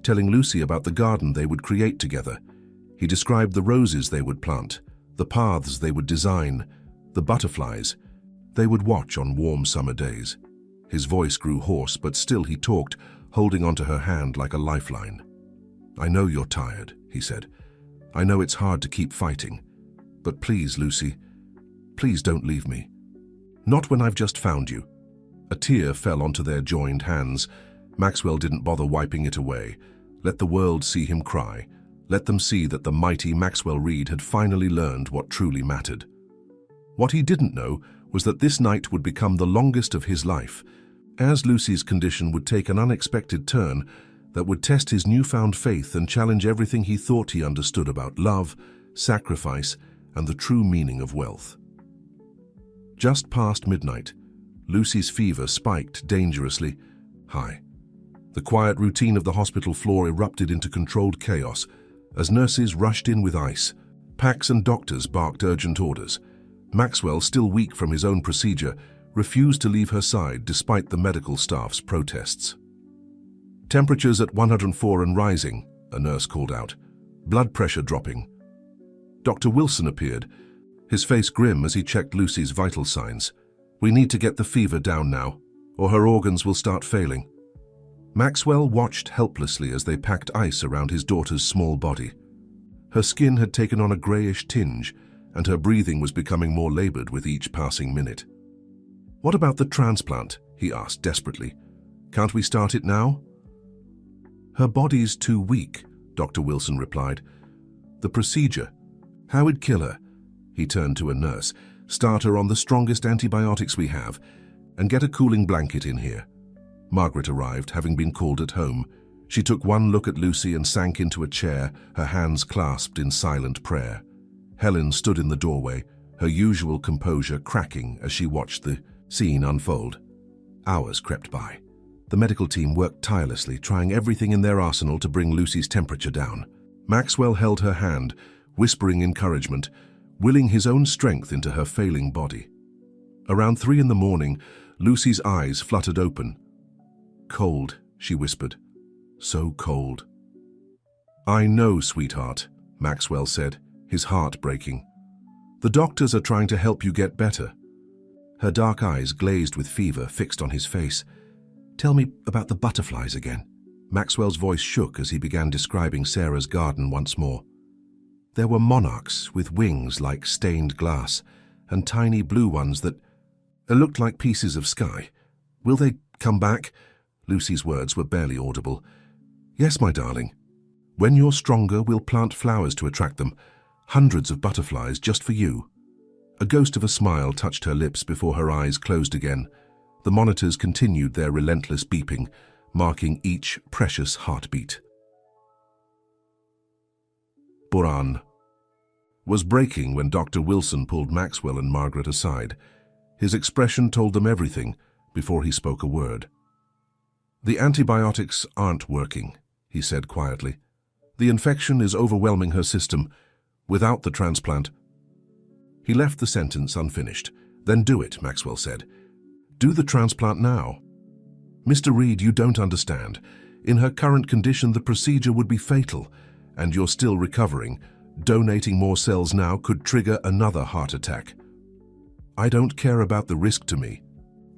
telling Lucy about the garden they would create together. He described the roses they would plant, the paths they would design, the butterflies they would watch on warm summer days. His voice grew hoarse, but still he talked, holding onto her hand like a lifeline. "I know you're tired," he said. "I know it's hard to keep fighting. But please, Lucy, please don't leave me. Not when I've just found you." A tear fell onto their joined hands. Maxwell didn't bother wiping it away. Let the world see him cry. Let them see that the mighty Maxwell Reed had finally learned what truly mattered. What he didn't know was that this night would become the longest of his life, as Lucy's condition would take an unexpected turn that would test his newfound faith and challenge everything he thought he understood about love, sacrifice, and the true meaning of wealth. Just past midnight, Lucy's fever spiked dangerously high. The quiet routine of the hospital floor erupted into controlled chaos as nurses rushed in with ice. Packs and doctors barked urgent orders. Maxwell, still weak from his own procedure, refused to leave her side despite the medical staff's protests. "Temperatures at 104 and rising," a nurse called out. "Blood pressure dropping." Dr. Wilson appeared, his face grim as he checked Lucy's vital signs. "We need to get the fever down now, or her organs will start failing." Maxwell watched helplessly as they packed ice around his daughter's small body. Her skin had taken on a grayish tinge, and her breathing was becoming more labored with each passing minute. "What about the transplant?" he asked desperately. "Can't we start it now?" "Her body's too weak," Dr. Wilson replied. "The procedure, how it'd kill her." He turned to a nurse. "Start her on the strongest antibiotics we have, and get a cooling blanket in here." Margaret arrived, having been called at home. She took one look at Lucy and sank into a chair, her hands clasped in silent prayer. Helen stood in the doorway, her usual composure cracking as she watched the scene unfold. Hours crept by. The medical team worked tirelessly, trying everything in their arsenal to bring Lucy's temperature down. Maxwell held her hand, whispering encouragement, willing his own strength into her failing body. Around 3 in the morning, Lucy's eyes fluttered open. "Cold," she whispered. "So cold." "I know, sweetheart," Maxwell said, his heart breaking. "The doctors are trying to help you get better." Her dark eyes, glazed with fever, fixed on his face. "Tell me about the butterflies again." Maxwell's voice shook as he began describing Sarah's garden once more. "There were monarchs with wings like stained glass, and tiny blue ones that looked like pieces of sky. Will they come back?" Lucy's words were barely audible. "Yes, my darling. When you're stronger, we'll plant flowers to attract them. Hundreds of butterflies just for you." A ghost of a smile touched her lips before her eyes closed again. The monitors continued their relentless beeping, marking each precious heartbeat. Buran was breaking when Dr. Wilson pulled Maxwell and Margaret aside. His expression told them everything before he spoke a word. "The antibiotics aren't working," he said quietly. "The infection is overwhelming her system. Without the transplant—" He left the sentence unfinished. "Then do it," Maxwell said. "Do the transplant now." "Mr. Reed, you don't understand. In her current condition, the procedure would be fatal, and you're still recovering. Donating more cells now could trigger another heart attack." "I don't care about the risk to me,"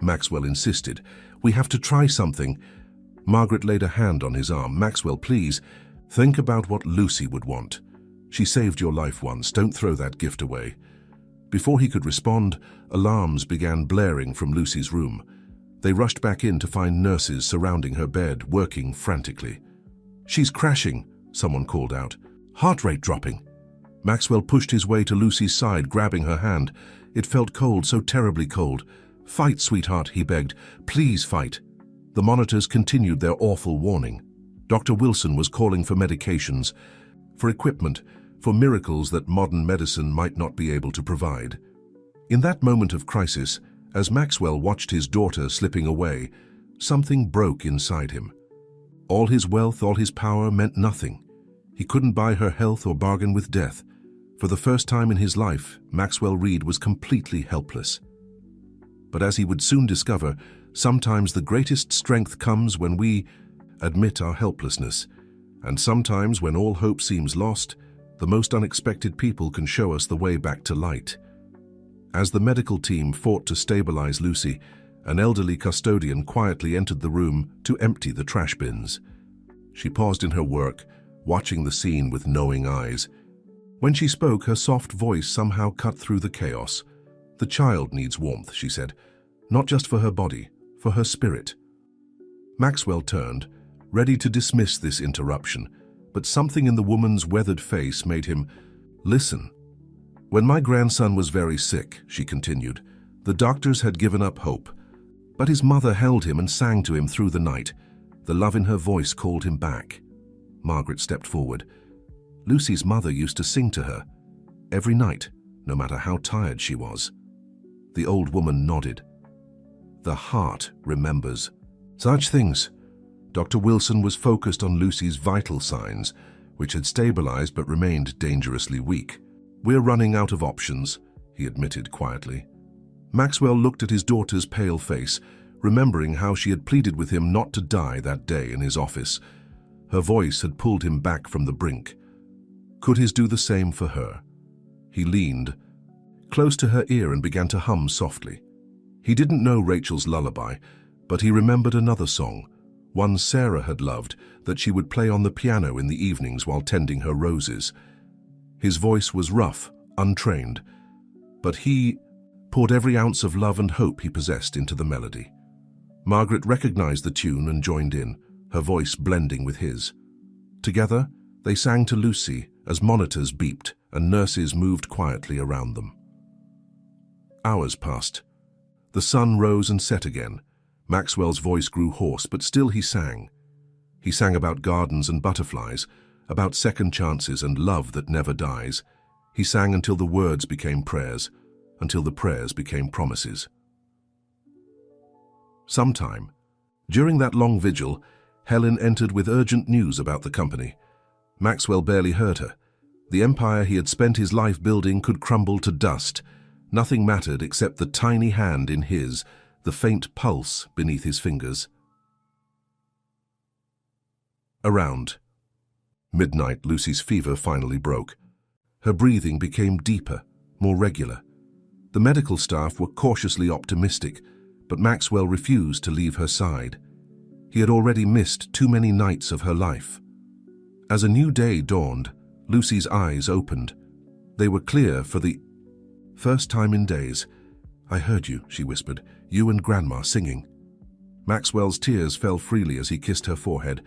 Maxwell insisted. "We have to try something." Margaret laid a hand on his arm. "Maxwell, please, think about what Lucy would want. She saved your life once. Don't throw that gift away." Before he could respond, alarms began blaring from Lucy's room. They rushed back in to find nurses surrounding her bed, working frantically. "She's crashing," someone called out. "Heart rate dropping." Maxwell pushed his way to Lucy's side, grabbing her hand. It felt cold, so terribly cold. "Fight, sweetheart," he begged. "Please fight." The monitors continued their awful warning. Dr. Wilson was calling for medications, for equipment, for miracles that modern medicine might not be able to provide. In that moment of crisis, as Maxwell watched his daughter slipping away, something broke inside him. All his wealth, all his power meant nothing. He couldn't buy her health or bargain with death. For the first time in his life, Maxwell Reed was completely helpless. But as he would soon discover, sometimes the greatest strength comes when we admit our helplessness. And sometimes when all hope seems lost, the most unexpected people can show us the way back to light. As the medical team fought to stabilize Lucy, an elderly custodian quietly entered the room to empty the trash bins. She paused in her work, watching the scene with knowing eyes. When she spoke, her soft voice somehow cut through the chaos. "The child needs warmth," she said, "not just for her body, for her spirit." Maxwell turned, ready to dismiss this interruption, but something in the woman's weathered face made him listen. "When my grandson was very sick," she continued, "the doctors had given up hope. But his mother held him and sang to him through the night. The love in her voice called him back." Margaret stepped forward. "Lucy's mother used to sing to her every night, no matter how tired she was." The old woman nodded. "The heart remembers such things." Dr. Wilson was focused on Lucy's vital signs, which had stabilized but remained dangerously weak. "We're running out of options," he admitted quietly. Maxwell looked at his daughter's pale face, remembering how she had pleaded with him not to die that day in his office. Her voice had pulled him back from the brink. Could his do the same for her? He leaned close to her ear and began to hum softly. He didn't know Rachel's lullaby, but he remembered another song, one Sarah had loved, that she would play on the piano in the evenings while tending her roses. His voice was rough, untrained, but he poured every ounce of love and hope he possessed into the melody. Margaret recognized the tune and joined in, her voice blending with his. Together, they sang to Lucy as monitors beeped and nurses moved quietly around them. Hours passed. The sun rose and set again. Maxwell's voice grew hoarse, but still he sang. He sang about gardens and butterflies, about second chances and love that never dies. He sang until the words became prayers, until the prayers became promises. Sometime, during that long vigil, Helen entered with urgent news about the company. Maxwell barely heard her. The empire he had spent his life building could crumble to dust. Nothing mattered except the tiny hand in his, the faint pulse beneath his fingers. Around midnight, Lucy's fever finally broke. Her breathing became deeper, more regular. The medical staff were cautiously optimistic, but Maxwell refused to leave her side. He had already missed too many nights of her life. As a new day dawned, Lucy's eyes opened. They were clear for the first time in days. "I heard you," she whispered, "you and Grandma singing." Maxwell's tears fell freely as he kissed her forehead.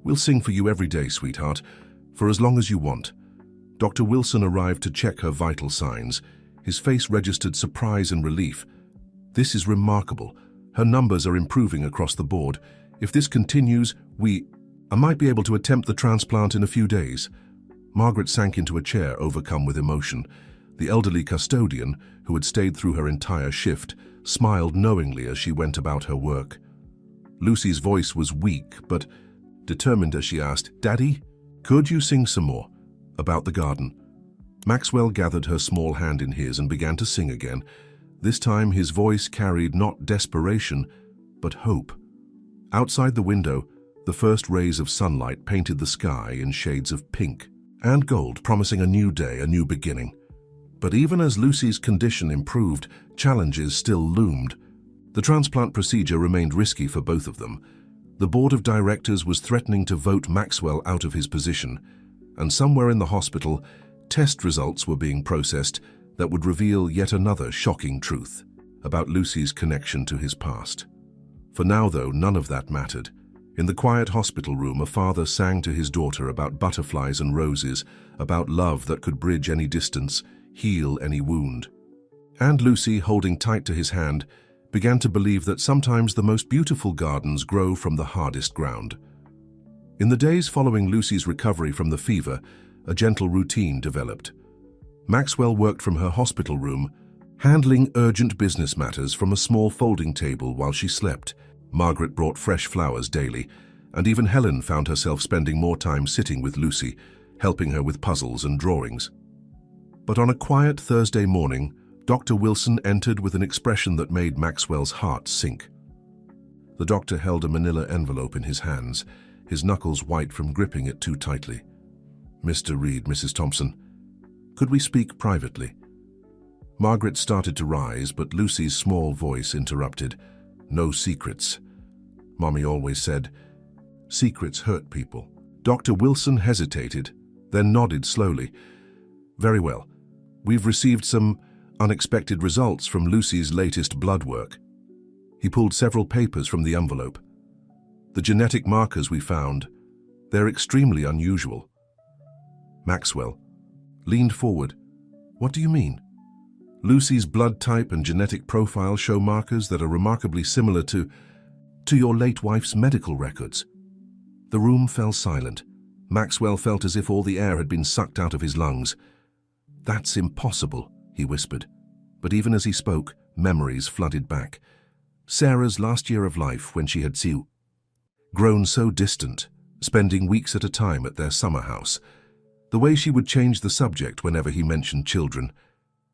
"We'll sing for you every day, sweetheart, for as long as you want." Dr. Wilson arrived to check her vital signs. His face registered surprise and relief. "This is remarkable. Her numbers are improving across the board. If this continues, I might be able to attempt the transplant in a few days." Margaret sank into a chair, overcome with emotion. The elderly custodian, who had stayed through her entire shift, smiled knowingly as she went about her work. Lucy's voice was weak, but determined as she asked, "Daddy, could you sing some more about the garden?" Maxwell gathered her small hand in his and began to sing again. This time his voice carried not desperation, but hope. Outside the window, the first rays of sunlight painted the sky in shades of pink and gold, promising a new day, a new beginning. But even as Lucy's condition improved, challenges still loomed. The transplant procedure remained risky for both of them. The board of directors was threatening to vote Maxwell out of his position, and somewhere in the hospital, test results were being processed that would reveal yet another shocking truth about Lucy's connection to his past. For now, though, none of that mattered. In the quiet hospital room, a father sang to his daughter about butterflies and roses, about love that could bridge any distance, heal any wound. And Lucy, holding tight to his hand, began to believe that sometimes the most beautiful gardens grow from the hardest ground. In the days following Lucy's recovery from the fever, a gentle routine developed. Maxwell worked from her hospital room, handling urgent business matters from a small folding table while she slept. Margaret brought fresh flowers daily, and even Helen found herself spending more time sitting with Lucy, helping her with puzzles and drawings. But on a quiet Thursday morning, Dr. Wilson entered with an expression that made Maxwell's heart sink. The doctor held a manila envelope in his hands, his knuckles white from gripping it too tightly. "Mr. Reed, Mrs. Thompson, could we speak privately?" Margaret started to rise, but Lucy's small voice interrupted. "No secrets. Mommy always said, secrets hurt people." Dr. Wilson hesitated, then nodded slowly. "Very well. We've received some unexpected results from Lucy's latest blood work." He pulled several papers from the envelope. "The genetic markers we found, they're extremely unusual." Maxwell leaned forward. "What do you mean?" "Lucy's blood type and genetic profile show markers that are remarkably similar to your late wife's medical records." The room fell silent. Maxwell felt as if all the air had been sucked out of his lungs. "That's impossible," he whispered. But even as he spoke, memories flooded back. Sarah's last year of life, when she had grown so distant, spending weeks at a time at their summer house. The way she would change the subject whenever he mentioned children.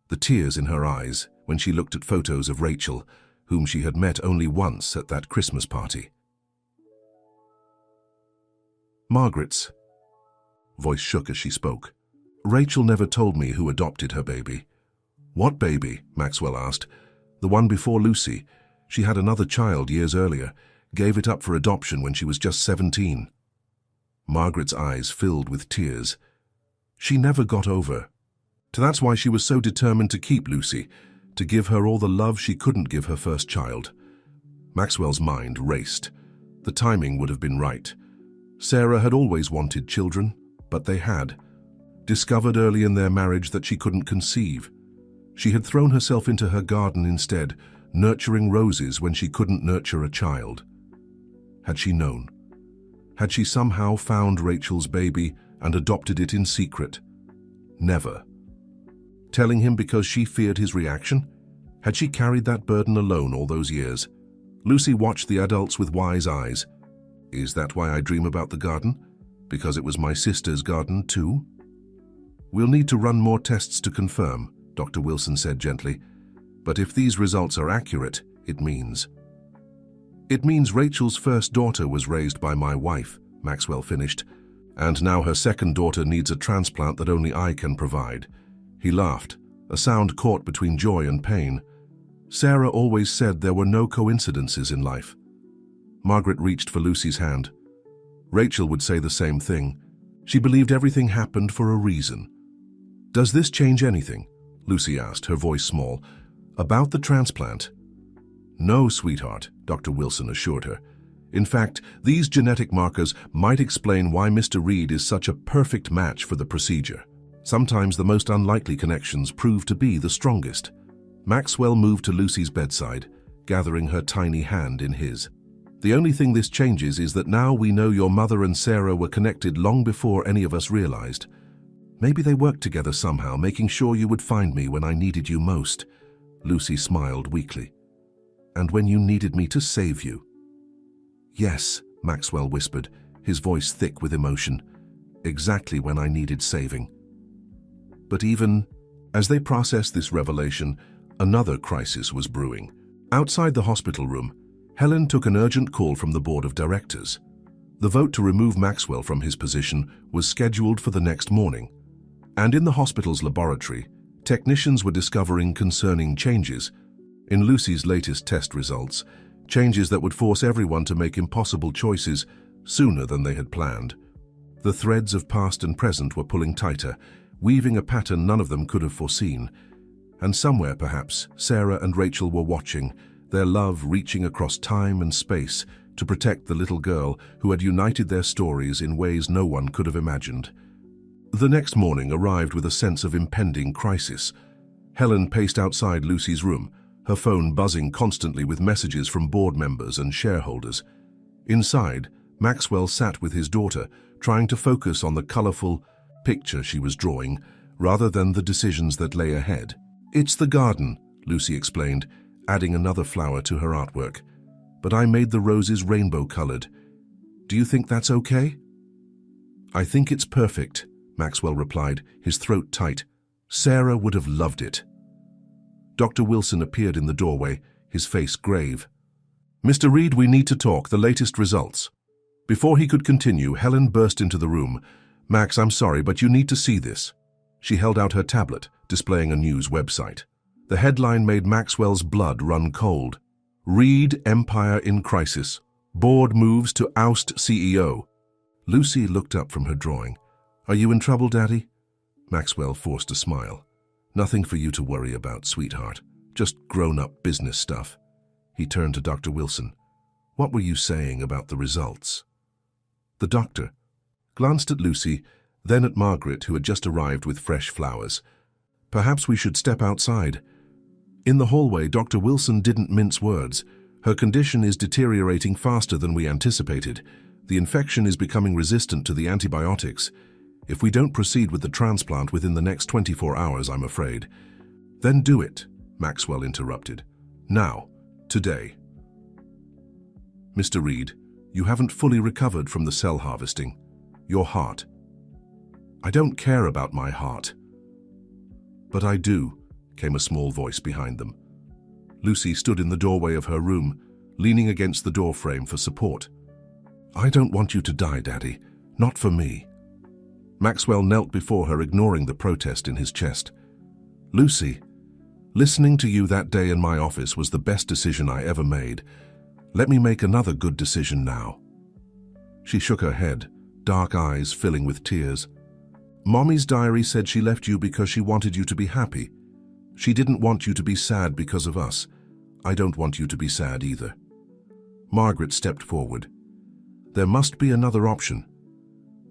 The tears in her eyes when she looked at photos of Rachel, whom she had met only once at that Christmas party. Margaret's voice shook as she spoke. "Rachel never told me who adopted her baby." "What baby?" Maxwell asked. "The one before Lucy. She had another child years earlier, gave it up for adoption when she was just 17. Margaret's eyes filled with tears. She never got over. That's why she was so determined to keep Lucy, to give her all the love she couldn't give her first child. Maxwell's mind raced. The timing would have been right. Sarah had always wanted children, but they had. Discovered early in their marriage that she couldn't conceive. She had thrown herself into her garden instead, nurturing roses when she couldn't nurture a child. Had she known? Had she somehow found Rachel's baby and adopted it in secret? Never. Telling him because she feared his reaction? Had she carried that burden alone all those years? Lucy watched the adults with wise eyes. Is that why I dream about the garden? Because it was my sister's garden too? We'll need to run more tests to confirm, Dr. Wilson said gently. But if these results are accurate, it means Rachel's first daughter was raised by my wife, Maxwell finished, and now her second daughter needs a transplant that only I can provide. He laughed, a sound caught between joy and pain. Sarah always said there were no coincidences in life. Margaret reached for Lucy's hand. Rachel would say the same thing. She believed everything happened for a reason. Does this change anything? Lucy asked, her voice small. About the transplant? No, sweetheart, Dr. Wilson assured her. In fact, these genetic markers might explain why Mr. Reed is such a perfect match for the procedure. Sometimes the most unlikely connections prove to be the strongest. Maxwell moved to Lucy's bedside, gathering her tiny hand in his. The only thing this changes is that now we know your mother and Sarah were connected long before any of us realized. Maybe they worked together somehow, making sure you would find me when I needed you most. Lucy smiled weakly. And when you needed me to save you. Yes, Maxwell whispered, his voice thick with emotion. Exactly when I needed saving. But even as they processed this revelation, another crisis was brewing. Outside the hospital room, Helen took an urgent call from the board of directors. The vote to remove Maxwell from his position was scheduled for the next morning. And in the hospital's laboratory, technicians were discovering concerning changes in Lucy's latest test results, changes that would force everyone to make impossible choices sooner than they had planned. The threads of past and present were pulling tighter, weaving a pattern none of them could have foreseen. And somewhere, perhaps, Sarah and Rachel were watching, their love reaching across time and space to protect the little girl who had united their stories in ways no one could have imagined. The next morning arrived with a sense of impending crisis. Helen paced outside Lucy's room, her phone buzzing constantly with messages from board members and shareholders. Inside, Maxwell sat with his daughter, trying to focus on the colorful picture she was drawing, rather than the decisions that lay ahead. It's the garden, Lucy explained, adding another flower to her artwork. But I made the roses rainbow-colored. Do you think that's okay? I think it's perfect, Maxwell replied, his throat tight. Sarah would have loved it. Dr. Wilson appeared in the doorway, his face grave. Mr. Reed, we need to talk, the latest results. Before he could continue, Helen burst into the room. Max, I'm sorry, but you need to see this. She held out her tablet, displaying a news website. The headline made Maxwell's blood run cold. Reed Empire in crisis. Board moves to oust CEO. Lucy looked up from her drawing. Are you in trouble, Daddy? Maxwell forced a smile. Nothing for you to worry about, sweetheart. Just grown-up business stuff. He turned to Dr. Wilson. What were you saying about the results? The doctor glanced at Lucy, then at Margaret, who had just arrived with fresh flowers. Perhaps we should step outside. In the hallway, Dr. Wilson didn't mince words. Her condition is deteriorating faster than we anticipated. The infection is becoming resistant to the antibiotics. If we don't proceed with the transplant within the next 24 hours, I'm afraid. Then do it, Maxwell interrupted. Now, today. Mr. Reed, you haven't fully recovered from the cell harvesting. Your heart. I don't care about my heart. But I do, came a small voice behind them. Lucy stood in the doorway of her room, leaning against the door frame for support. I don't want you to die, Daddy. Not for me. Maxwell knelt before her, ignoring the protest in his chest. Lucy, listening to you that day in my office was the best decision I ever made. Let me make another good decision now. She shook her head, dark eyes filling with tears. Mommy's diary said she left you because she wanted you to be happy. She didn't want you to be sad because of us. I don't want you to be sad either. Margaret stepped forward. There must be another option.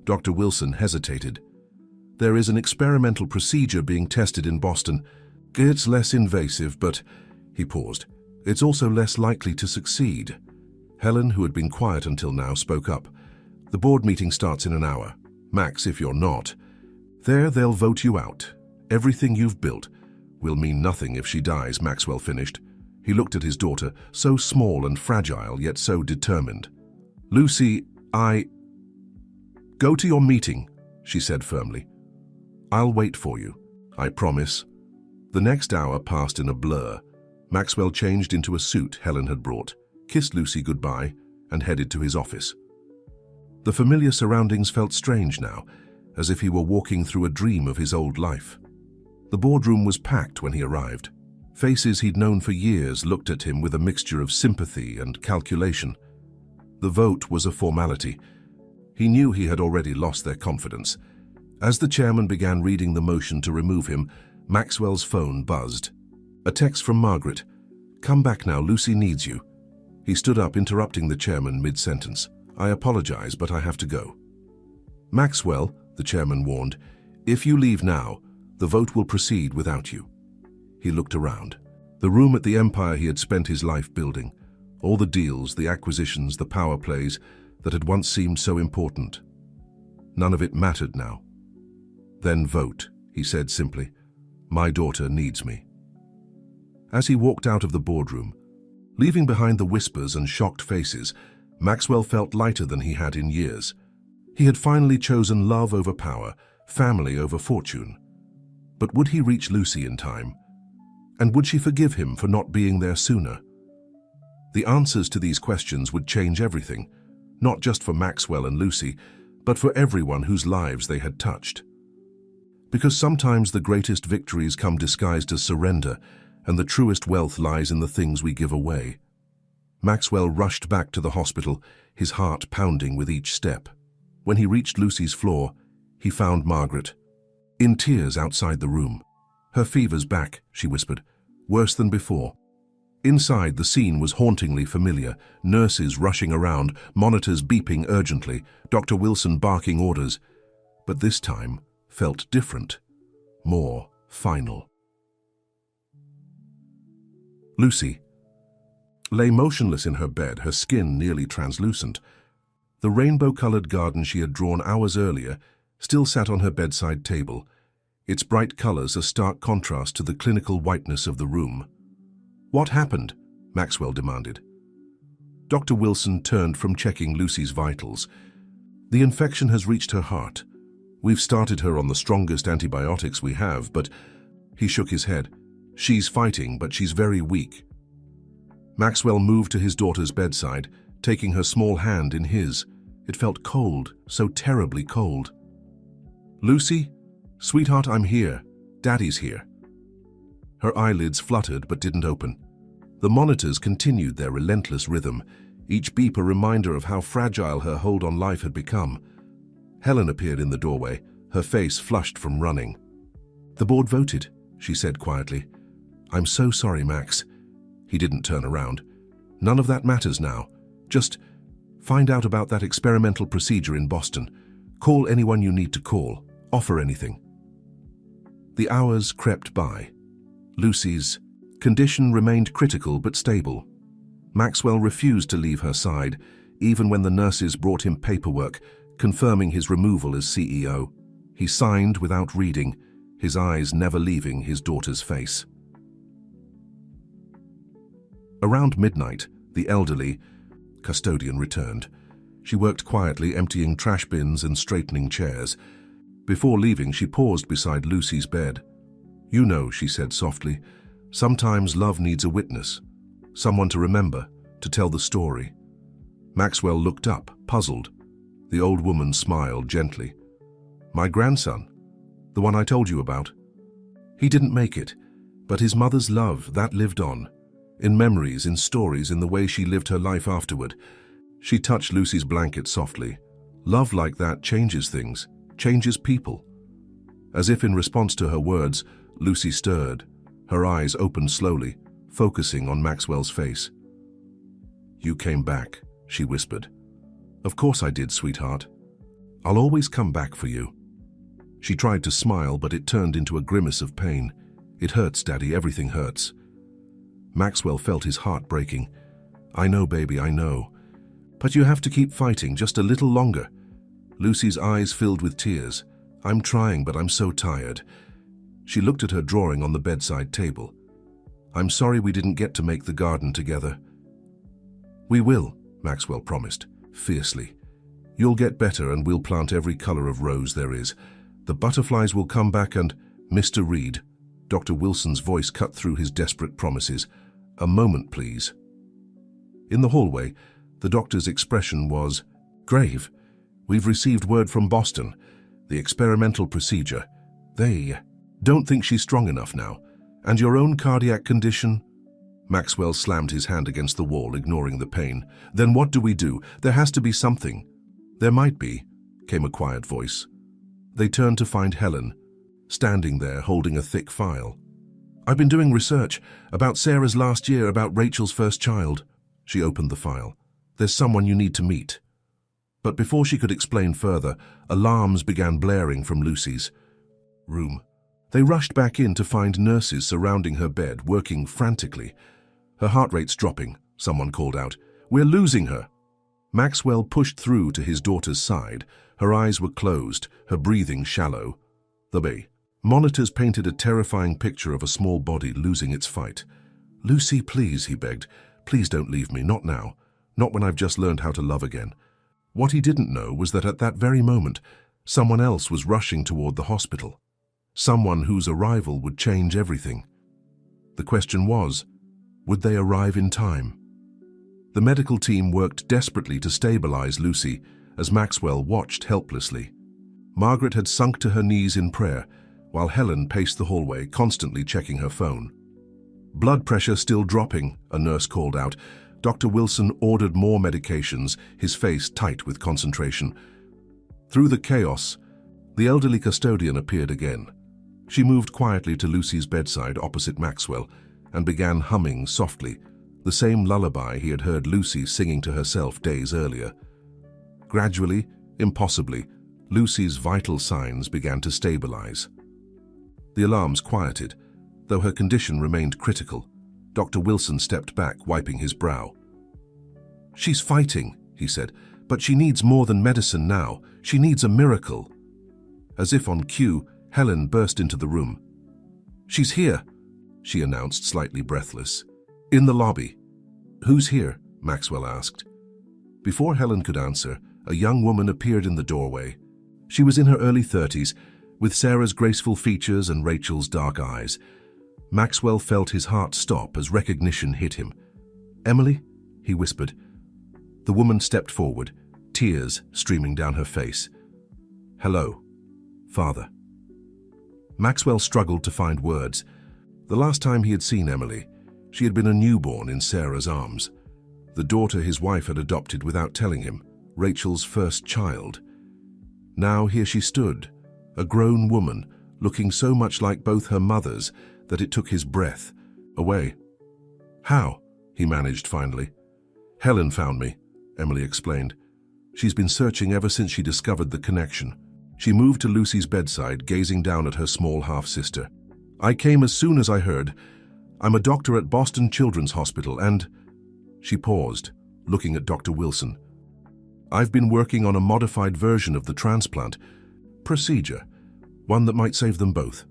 Dr. Wilson hesitated. There is an experimental procedure being tested in Boston. It's less invasive, but... He paused. It's also less likely to succeed. Helen, who had been quiet until now, spoke up. The board meeting starts in an hour. Max, if you're not. There, they'll vote you out. Everything you've built will mean nothing if she dies, Maxwell finished. He looked at his daughter, so small and fragile, yet so determined. Lucy, Go to your meeting, she said firmly. I'll wait for you, I promise. The next hour passed in a blur. Maxwell changed into a suit Helen had brought, kissed Lucy goodbye, and headed to his office. The familiar surroundings felt strange now, as if he were walking through a dream of his old life. The boardroom was packed when he arrived. Faces he'd known for years looked at him with a mixture of sympathy and calculation. The vote was a formality. He knew he had already lost their confidence. As the chairman began reading the motion to remove him, Maxwell's phone buzzed. A text from Margaret. Come back now, Lucy needs you. He stood up, interrupting the chairman mid-sentence. I apologize, but I have to go. Maxwell, the chairman warned, if you leave now, the vote will proceed without you. He looked around. The room at the Empire he had spent his life building. All the deals, the acquisitions, the power plays that had once seemed so important. None of it mattered now. Then vote, he said simply. My daughter needs me. As he walked out of the boardroom, leaving behind the whispers and shocked faces, Maxwell felt lighter than he had in years. He had finally chosen love over power, family over fortune. But would he reach Lucy in time? And would she forgive him for not being there sooner? The answers to these questions would change everything, not just for Maxwell and Lucy, but for everyone whose lives they had touched. Because sometimes the greatest victories come disguised as surrender, and the truest wealth lies in the things we give away. Maxwell rushed back to the hospital, his heart pounding with each step. When he reached Lucy's floor, he found Margaret, in tears outside the room. Her fever's back, she whispered, worse than before. Inside, the scene was hauntingly familiar, nurses rushing around, monitors beeping urgently, Dr. Wilson barking orders. But this time felt different, more final. Lucy lay motionless in her bed, her skin nearly translucent. The rainbow-colored garden she had drawn hours earlier still sat on her bedside table, its bright colors a stark contrast to the clinical whiteness of the room. What happened? Maxwell demanded. Dr. Wilson turned from checking Lucy's vitals. The infection has reached her heart. We've started her on the strongest antibiotics we have, but... He shook his head. She's fighting, but she's very weak. Maxwell moved to his daughter's bedside, taking her small hand in his. It felt cold, so terribly cold. Lucy? Sweetheart, I'm here. Daddy's here. Her eyelids fluttered but didn't open. The monitors continued their relentless rhythm, each beep a reminder of how fragile her hold on life had become. Helen appeared in the doorway, her face flushed from running. The board voted, she said quietly. I'm so sorry, Max. He didn't turn around. None of that matters now. Just find out about that experimental procedure in Boston. Call anyone you need to call. Offer anything. The hours crept by. Lucy's condition remained critical but stable. Maxwell refused to leave her side, even when the nurses brought him paperwork confirming his removal as CEO. He signed without reading, his eyes never leaving his daughter's face. Around midnight, the elderly custodian returned. She worked quietly, emptying trash bins and straightening chairs. Before leaving, she paused beside Lucy's bed. You know, she said softly, sometimes love needs a witness, someone to remember, to tell the story. Maxwell looked up, puzzled. The old woman smiled gently. My grandson, the one I told you about. He didn't make it, but his mother's love, that lived on. In memories, in stories, in the way she lived her life afterward. She touched Lucy's blanket softly. Love like that changes things, changes people. As if in response to her words, Lucy stirred. Her eyes opened slowly, focusing on Maxwell's face. You came back, she whispered. Of course I did, sweetheart. I'll always come back for you. She tried to smile, but it turned into a grimace of pain. It hurts, Daddy, everything hurts. Maxwell felt his heart breaking. I know, baby, I know. But you have to keep fighting just a little longer. Lucy's eyes filled with tears. I'm trying, but I'm so tired. She looked at her drawing on the bedside table. I'm sorry we didn't get to make the garden together. We will, Maxwell promised, fiercely. You'll get better and we'll plant every color of rose there is. The butterflies will come back and... Mr. Reed, Dr. Wilson's voice cut through his desperate promises. A moment, please. In the hallway, the doctor's expression was grave. We've received word from Boston. The experimental procedure. They don't think she's strong enough now. And your own cardiac condition? Maxwell slammed his hand against the wall, ignoring the pain. Then what do we do? There has to be something. There might be, came a quiet voice. They turned to find Helen, standing there holding a thick file. I've been doing research about Sarah's last year, about Rachel's first child. She opened the file. There's someone you need to meet. But before she could explain further, alarms began blaring from Lucy's room. They rushed back in to find nurses surrounding her bed, working frantically. Her heart rate's dropping, someone called out. We're losing her. Maxwell pushed through to his daughter's side. Her eyes were closed, her breathing shallow. The bay. Monitors painted a terrifying picture of a small body losing its fight. "Lucy, please," he begged. "Please don't leave me, not now. Not when I've just learned how to love again." What he didn't know was that at that very moment, someone else was rushing toward the hospital. Someone whose arrival would change everything. The question was, would they arrive in time? The medical team worked desperately to stabilize Lucy as Maxwell watched helplessly. Margaret had sunk to her knees in prayer, while Helen paced the hallway, constantly checking her phone. "Blood pressure still dropping," a nurse called out. Dr. Wilson ordered more medications, his face tight with concentration. Through the chaos, the elderly custodian appeared again. She moved quietly to Lucy's bedside opposite Maxwell and began humming softly, the same lullaby he had heard Lucy singing to herself days earlier. Gradually, impossibly, Lucy's vital signs began to stabilize. The alarms quieted, though her condition remained critical. Dr. Wilson stepped back, wiping his brow. "She's fighting," he said, "but she needs more than medicine now. She needs a miracle." As if on cue, Helen burst into the room. "She's here," she announced, slightly breathless. "In the lobby." "Who's here?" Maxwell asked. Before Helen could answer, a young woman appeared in the doorway. She was in her early 30s, with Sarah's graceful features and Rachel's dark eyes. Maxwell felt his heart stop as recognition hit him. "Emily?" he whispered. The woman stepped forward, tears streaming down her face. "Hello, Father." Maxwell struggled to find words. The last time he had seen Emily, she had been a newborn in Sarah's arms. The daughter his wife had adopted without telling him, Rachel's first child. Now here she stood, a grown woman, looking so much like both her mothers that it took his breath away. "How?" he managed finally. "Helen found me," Emily explained. "She's been searching ever since she discovered the connection." She moved to Lucy's bedside, gazing down at her small half-sister. "I came as soon as I heard. I'm a doctor at Boston Children's Hospital and—" She paused, looking at Dr. Wilson. "I've been working on a modified version of the transplant procedure, one that might save them both."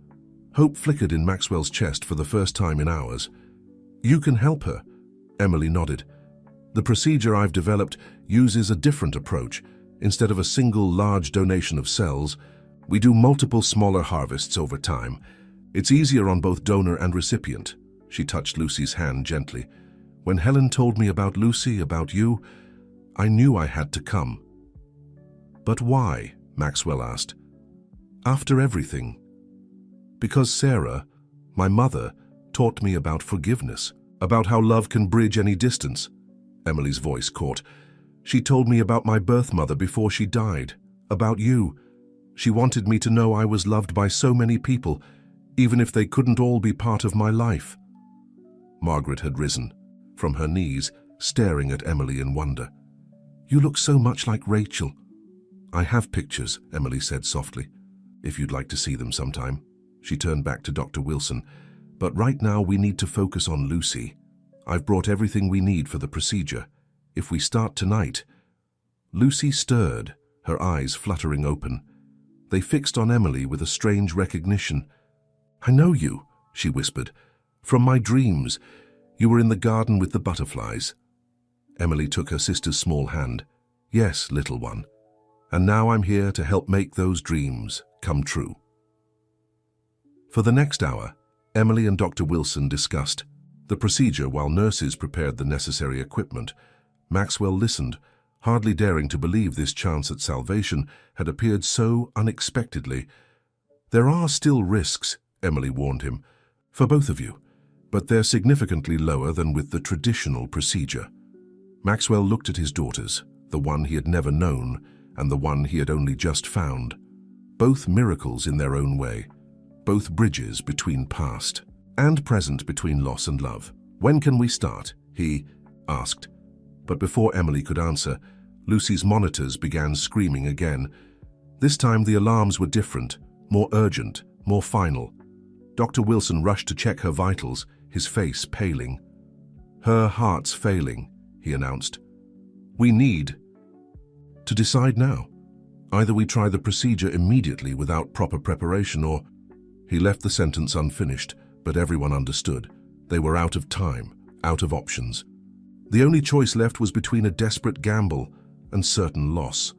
Hope flickered in Maxwell's chest for the first time in hours. "You can help her," Emily nodded. "The procedure I've developed uses a different approach. Instead of a single large donation of cells, we do multiple smaller harvests over time. It's easier on both donor and recipient." She touched Lucy's hand gently. "When Helen told me about Lucy, about you, I knew I had to come." "But why?" Maxwell asked. "After everything." "Because Sarah, my mother, taught me about forgiveness, about how love can bridge any distance." Emily's voice caught. "She told me about my birth mother before she died, about you. She wanted me to know I was loved by so many people, even if they couldn't all be part of my life." Margaret had risen, from her knees, staring at Emily in wonder. "You look so much like Rachel." "I have pictures," Emily said softly, "if you'd like to see them sometime." She turned back to Dr. Wilson. "But right now we need to focus on Lucy. I've brought everything we need for the procedure. If we start tonight—" Lucy stirred, her eyes fluttering open. They fixed on Emily with a strange recognition. "I know you," she whispered. "From my dreams. You were in the garden with the butterflies." Emily took her sister's small hand. "Yes, little one. And now I'm here to help make those dreams come true." For the next hour, Emily and Dr. Wilson discussed the procedure while nurses prepared the necessary equipment. Maxwell listened, hardly daring to believe this chance at salvation had appeared so unexpectedly. "There are still risks," Emily warned him, "for both of you, but they're significantly lower than with the traditional procedure." Maxwell looked at his daughters, the one he had never known and the one he had only just found. Both miracles in their own way, both bridges between past and present, between loss and love. "When can we start?" he asked. But before Emily could answer, Lucy's monitors began screaming again. This time the alarms were different, more urgent, more final. Dr. Wilson rushed to check her vitals, his face paling. "Her heart's failing," he announced. "We need to decide now." Either we try the procedure immediately without proper preparation, or... He left the sentence unfinished, but everyone understood. They were out of time, out of options. The only choice left was between a desperate gamble and certain loss.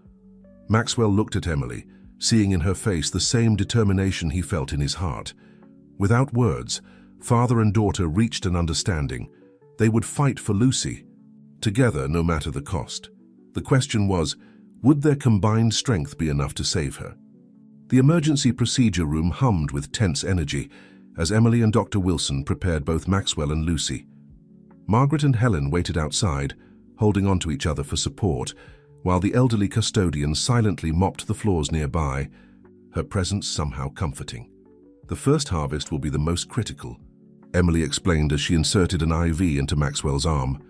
Maxwell looked at Emily, seeing in her face the same determination he felt in his heart. Without words, father and daughter reached an understanding. They would fight for Lucy, together no matter the cost. The question was, would their combined strength be enough to save her? The emergency procedure room hummed with tense energy as Emily and Dr. Wilson prepared both Maxwell and Lucy. Margaret and Helen waited outside, holding on to each other for support, while the elderly custodian silently mopped the floors nearby, her presence somehow comforting. The first harvest will be the most critical, Emily explained as she inserted an IV into Maxwell's arm.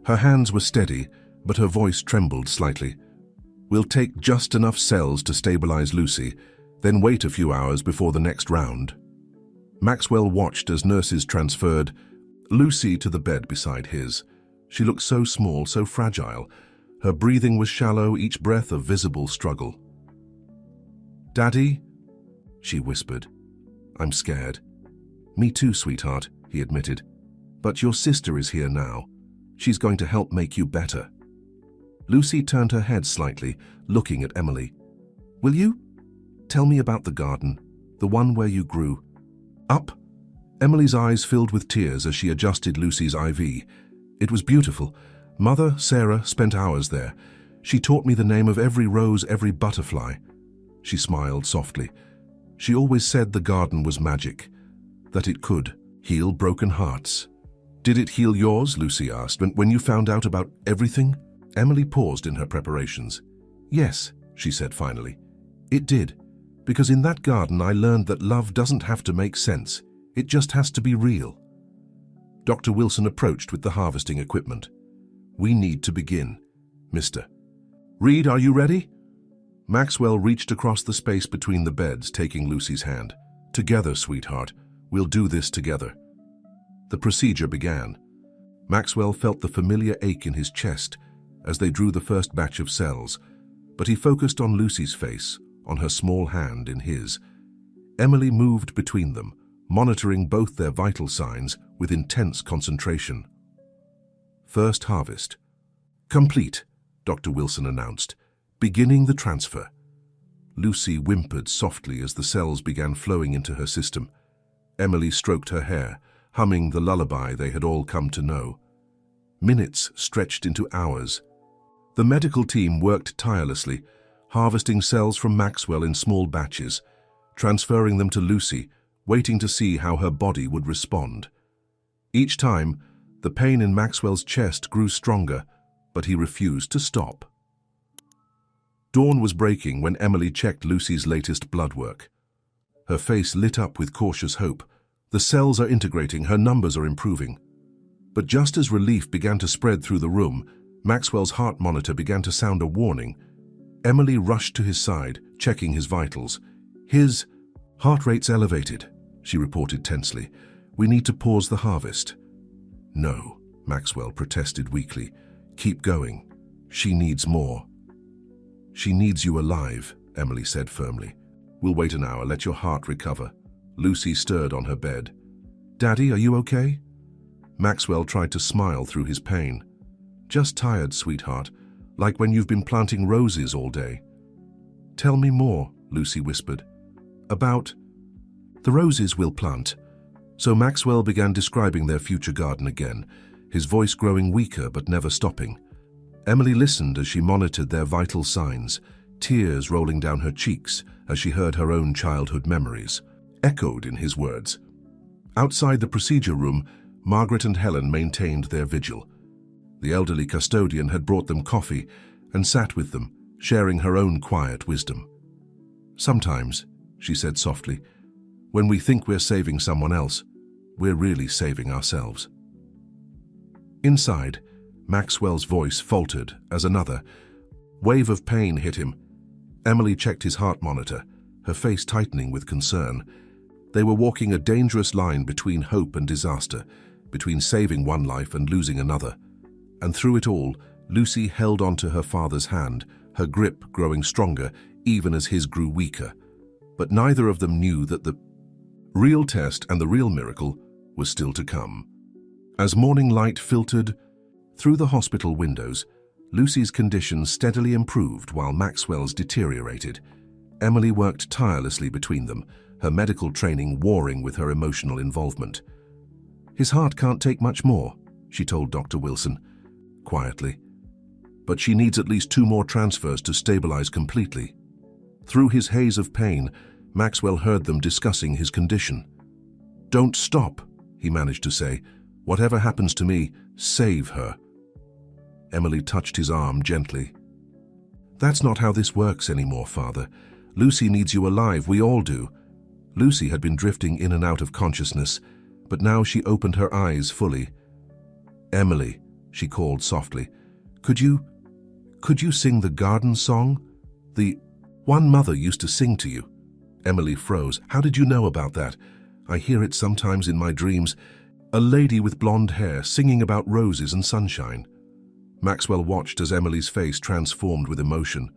Her hands were steady, but her voice trembled slightly. We'll take just enough cells to stabilize Lucy, then wait a few hours before the next round. Maxwell watched as nurses transferred Lucy to the bed beside his. She looked so small, so fragile. Her breathing was shallow, each breath a visible struggle. "Daddy?" she whispered. "I'm scared." "Me too, sweetheart," he admitted. "But your sister is here now. She's going to help make you better." Lucy turned her head slightly, looking at Emily. "Will you? Tell me about the garden, the one where you grew up." Emily's eyes filled with tears as she adjusted Lucy's IV. "It was beautiful. Mother, Sarah, spent hours there. She taught me the name of every rose, every butterfly." She smiled softly. "She always said the garden was magic, that it could heal broken hearts." "Did it heal yours?" Lucy asked, "when you found out about everything?" Emily paused in her preparations. "Yes," she said finally. "It did. Because in that garden I learned that love doesn't have to make sense. It just has to be real." Dr. Wilson approached with the harvesting equipment. "We need to begin, Mr. Reed, are you ready?" Maxwell reached across the space between the beds, taking Lucy's hand. "Together, sweetheart. We'll do this together." The procedure began. Maxwell felt the familiar ache in his chest as they drew the first batch of cells, but he focused on Lucy's face, on her small hand in his. Emily moved between them, monitoring both their vital signs with intense concentration. First harvest. "Complete," Dr. Wilson announced, "beginning the transfer." Lucy whimpered softly as the cells began flowing into her system. Emily stroked her hair, humming the lullaby they had all come to know. Minutes stretched into hours. The medical team worked tirelessly, harvesting cells from Maxwell in small batches, transferring them to Lucy, waiting to see how her body would respond. Each time, the pain in Maxwell's chest grew stronger, but he refused to stop. Dawn was breaking when Emily checked Lucy's latest blood work. Her face lit up with cautious hope. The cells are integrating, her numbers are improving. But just as relief began to spread through the room, Maxwell's heart monitor began to sound a warning. Emily rushed to his side, checking his vitals. "His heart rate's elevated," she reported tensely. "We need to pause the harvest." "No," Maxwell protested weakly. "Keep going. She needs more." "She needs you alive," Emily said firmly. "We'll wait an hour, let your heart recover." Lucy stirred on her bed. "Daddy, are you okay?" Maxwell tried to smile through his pain. "Just tired, sweetheart, like when you've been planting roses all day." "Tell me more," Lucy whispered. "About the roses we'll plant." So Maxwell began describing their future garden again, his voice growing weaker but never stopping. Emily listened as she monitored their vital signs, tears rolling down her cheeks as she heard her own childhood memories, echoed in his words. Outside the procedure room, Margaret and Helen maintained their vigil. The elderly custodian had brought them coffee and sat with them, sharing her own quiet wisdom. "Sometimes," she said softly, "when we think we're saving someone else, we're really saving ourselves." Inside, Maxwell's voice faltered as another wave of pain hit him. Emily checked his heart monitor, her face tightening with concern. They were walking a dangerous line between hope and disaster, between saving one life and losing another. And through it all, Lucy held onto her father's hand, her grip growing stronger, even as his grew weaker. But neither of them knew that the real test and the real miracle was still to come. As morning light filtered through the hospital windows, Lucy's condition steadily improved while Maxwell's deteriorated. Emily worked tirelessly between them, her medical training warring with her emotional involvement. "His heart can't take much more," she told Dr. Wilson, quietly. "But she needs at least 2 more transfers to stabilize completely." Through his haze of pain, Maxwell heard them discussing his condition. "Don't stop," he managed to say. "Whatever happens to me, save her." Emily touched his arm gently. "That's not how this works anymore, Father. Lucy needs you alive, we all do." Lucy had been drifting in and out of consciousness, but now she opened her eyes fully. "Emily," she called softly, Could you sing the garden song? The one Mother used to sing to you." Emily froze. "How did you know about that? I hear it sometimes in my dreams. A lady with blonde hair singing about roses and sunshine." Maxwell watched as Emily's face transformed with emotion.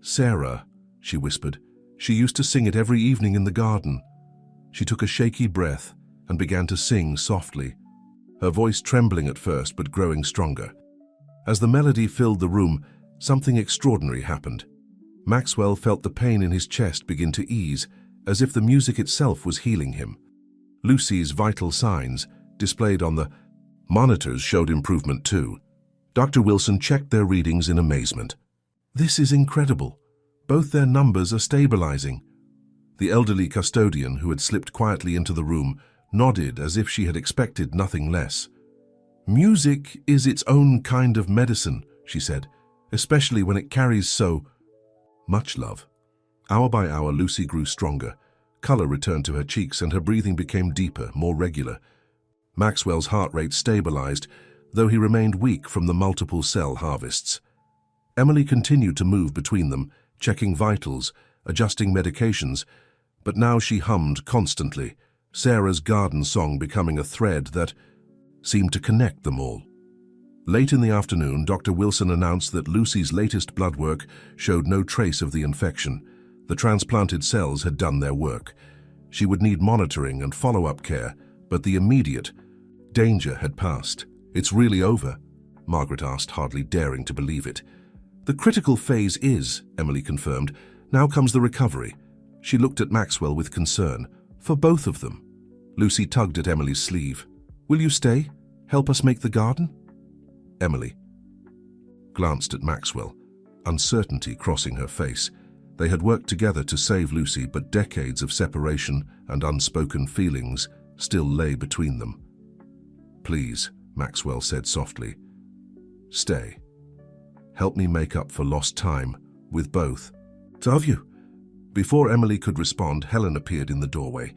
"Sarah," she whispered. "She used to sing it every evening in the garden." She took a shaky breath and began to sing softly, her voice trembling at first but growing stronger. As the melody filled the room, something extraordinary happened. Maxwell felt the pain in his chest begin to ease, as if the music itself was healing him. Lucy's vital signs, displayed on the monitors, showed improvement too. Dr. Wilson checked their readings in amazement. "This is incredible. Both their numbers are stabilizing." The elderly custodian, who had slipped quietly into the room, nodded as if she had expected nothing less. "Music is its own kind of medicine," she said, "especially when it carries so much love." Hour by hour, Lucy grew stronger. Color returned to her cheeks and her breathing became deeper, more regular. Maxwell's heart rate stabilized, though he remained weak from the multiple cell harvests. Emily continued to move between them, checking vitals, adjusting medications, but now she hummed constantly, Sarah's garden song becoming a thread that seemed to connect them all. Late in the afternoon, Dr. Wilson announced that Lucy's latest blood work showed no trace of the infection. The transplanted cells had done their work. She would need monitoring and follow-up care, but the immediate danger had passed. "It's really over?" Margaret asked, hardly daring to believe it. "The critical phase is," Emily confirmed. "Now comes the recovery." She looked at Maxwell with concern. "For both of them." Lucy tugged at Emily's sleeve. "Will you stay? Help us make the garden?" Emily glanced at Maxwell, uncertainty crossing her face. They had worked together to save Lucy, but decades of separation and unspoken feelings still lay between them. "Please," Maxwell said softly, "stay. Help me make up for lost time with both of you." Before Emily could respond, Helen appeared in the doorway.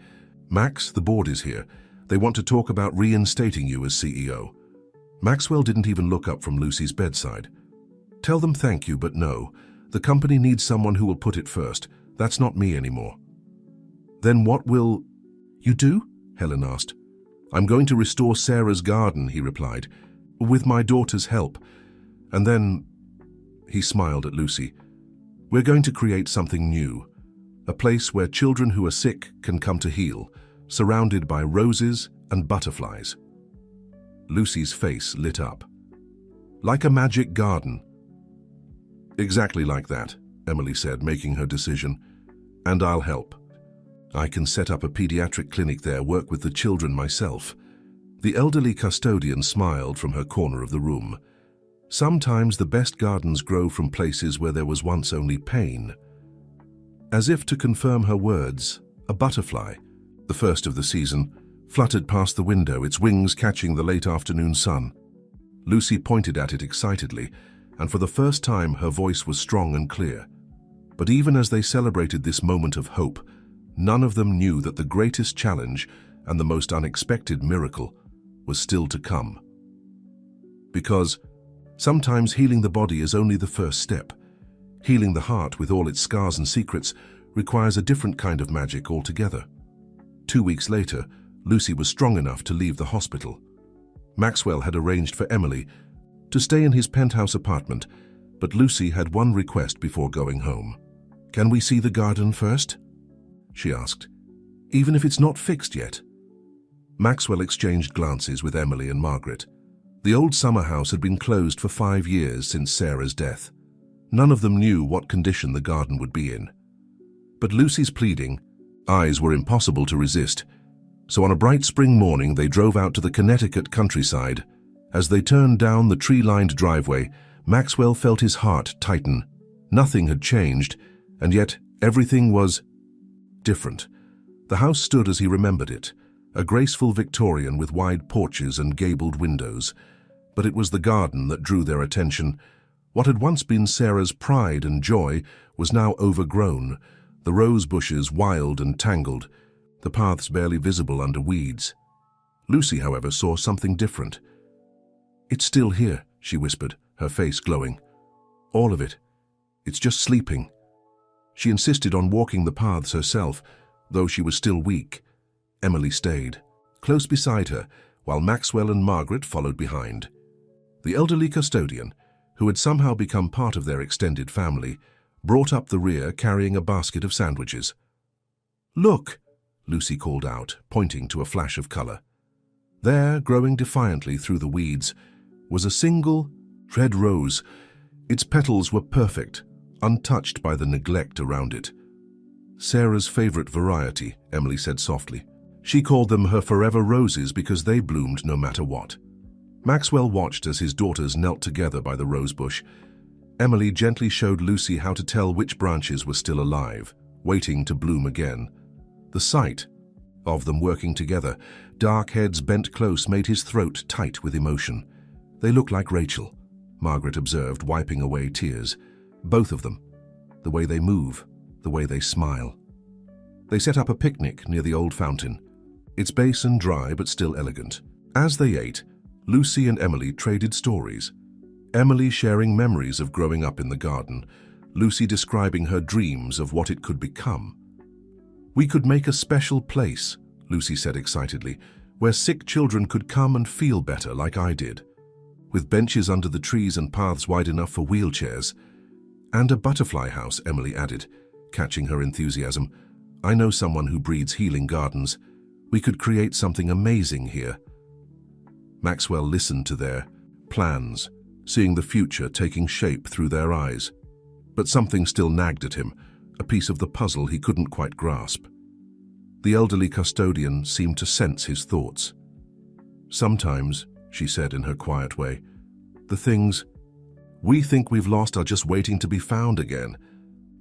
"Max, the board is here. They want to talk about reinstating you as CEO." Maxwell didn't even look up from Lucy's bedside. "Tell them thank you, but no. The company needs someone who will put it first. That's not me anymore." "Then what will you do?" Helen asked. "I'm going to restore Sarah's garden," he replied, "with my daughter's help. And then," he smiled at Lucy, "we're going to create something new. A place where children who are sick can come to heal, surrounded by roses and butterflies." Lucy's face lit up. "Like a magic garden." "Exactly like that," Emily said, making her decision. "And I'll help. I can set up a pediatric clinic there, work with the children myself." The elderly custodian smiled from her corner of the room. "Sometimes the best gardens grow from places where there was once only pain." As if to confirm her words, a butterfly, the first of the season, fluttered past the window, its wings catching the late afternoon sun. Lucy pointed at it excitedly, and for the first time her voice was strong and clear. But even as they celebrated this moment of hope, none of them knew that the greatest challenge and the most unexpected miracle was still to come. Because sometimes healing the body is only the first step. Healing the heart, with all its scars and secrets, requires a different kind of magic altogether. 2 weeks later, Lucy was strong enough to leave the hospital. Maxwell had arranged for Emily to stay in his penthouse apartment, but Lucy had one request before going home. "Can we see the garden first?" she asked. "Even if it's not fixed yet?" Maxwell exchanged glances with Emily and Margaret. The old summer house had been closed for 5 years since Sarah's death. None of them knew what condition the garden would be in. But Lucy's pleading eyes were impossible to resist, so on a bright spring morning they drove out to the Connecticut countryside. As they turned down the tree-lined driveway, Maxwell felt his heart tighten. Nothing had changed, and yet everything was different. The house stood as he remembered it, a graceful Victorian with wide porches and gabled windows. But it was the garden that drew their attention. What had once been Sarah's pride and joy was now overgrown, the rose bushes wild and tangled, the paths barely visible under weeds. Lucy, however, saw something different. "It's still here," she whispered, her face glowing. "All of it. It's just sleeping." She insisted on walking the paths herself, though she was still weak. Emily stayed, close beside her, while Maxwell and Margaret followed behind. The elderly custodian, who had somehow become part of their extended family, brought up the rear carrying a basket of sandwiches. "Look!" Lucy called out, pointing to a flash of color. There, growing defiantly through the weeds, was a single red rose. Its petals were perfect, untouched by the neglect around it. "Sarah's favorite variety," Emily said softly. "She called them her forever roses because they bloomed no matter what." Maxwell watched as his daughters knelt together by the rosebush. Emily gently showed Lucy how to tell which branches were still alive, waiting to bloom again. The sight of them working together, dark heads bent close, made his throat tight with emotion. "They look like Rachel," Margaret observed, wiping away tears. "Both of them. The way they move, the way they smile." They set up a picnic near the old fountain, its basin dry but still elegant. As they ate, Lucy and Emily traded stories. Emily sharing memories of growing up in the garden, Lucy describing her dreams of what it could become. "We could make a special place," Lucy said excitedly, "where sick children could come and feel better like I did. With benches under the trees and paths wide enough for wheelchairs." "And a butterfly house," Emily added, catching her enthusiasm. "I know someone who breeds healing gardens. We could create something amazing here." Maxwell listened to their plans, seeing the future taking shape through their eyes. But something still nagged at him, a piece of the puzzle he couldn't quite grasp. The elderly custodian seemed to sense his thoughts. "Sometimes," she said in her quiet way, "the things we think we've lost are just waiting to be found again."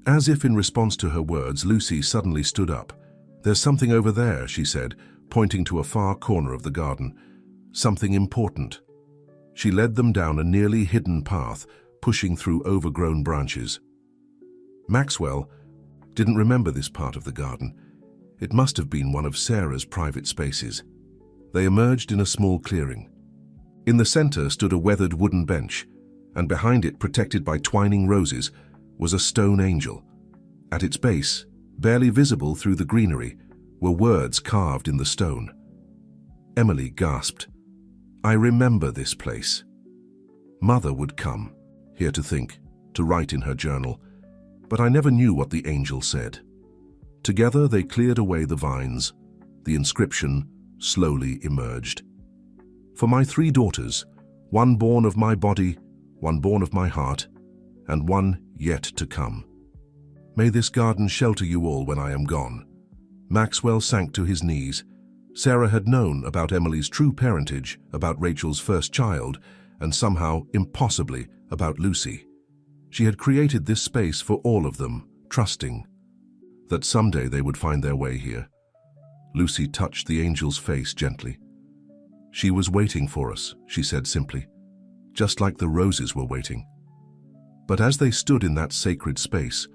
As if in response to her words, Lucy suddenly stood up. "There's something over there," she said, pointing to a far corner of the garden. "Something important." She led them down a nearly hidden path, pushing through overgrown branches. Maxwell didn't remember this part of the garden. It must have been one of Sarah's private spaces. They emerged in a small clearing. In the center stood a weathered wooden bench, and behind it, protected by twining roses, was a stone angel. At its base, barely visible through the greenery, were words carved in the stone. Emily gasped. "I remember this place." Mother would come, here to think, to write in her journal, but I never knew what the angel said. Together they cleared away the vines. The inscription slowly emerged. "For my 3 daughters, one born of my body, one born of my heart, and one yet to come. May this garden shelter you all when I am gone." Maxwell sank to his knees. Sarah had known about Emily's true parentage, about Rachel's first child, and somehow, impossibly, about Lucy. She had created this space for all of them, trusting that someday they would find their way here. Lucy touched the angel's face gently. "She was waiting for us," she said simply, "just like the roses were waiting." But as they stood in that sacred space,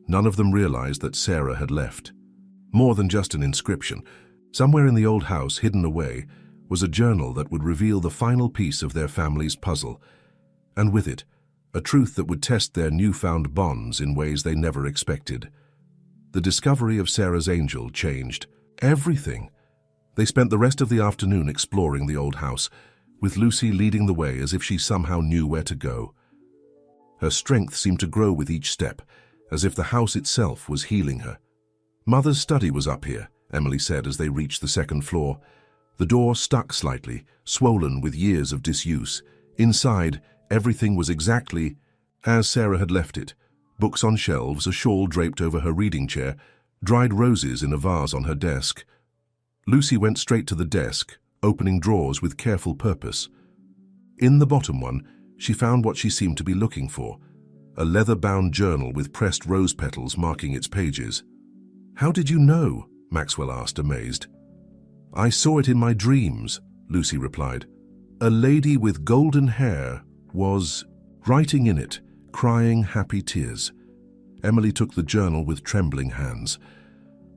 none of them realized that Sarah had left. More than just an inscription, somewhere in the old house, hidden away, was a journal that would reveal the final piece of their family's puzzle, and with it, a truth that would test their newfound bonds in ways they never expected. The discovery of Sarah's angel changed everything. They spent the rest of the afternoon exploring the old house, with Lucy leading the way as if she somehow knew where to go. Her strength seemed to grow with each step, as if the house itself was healing her. "Mother's study was up here," Emily said as they reached the second floor. The door stuck slightly, swollen with years of disuse. Inside, everything was exactly as Sarah had left it. Books on shelves, a shawl draped over her reading chair, dried roses in a vase on her desk. Lucy went straight to the desk, opening drawers with careful purpose. In the bottom one, she found what she seemed to be looking for, a leather-bound journal with pressed rose petals marking its pages. "How did you know?" Maxwell asked, amazed. "I saw it in my dreams," Lucy replied. "A lady with golden hair was writing in it, crying happy tears." Emily took the journal with trembling hands.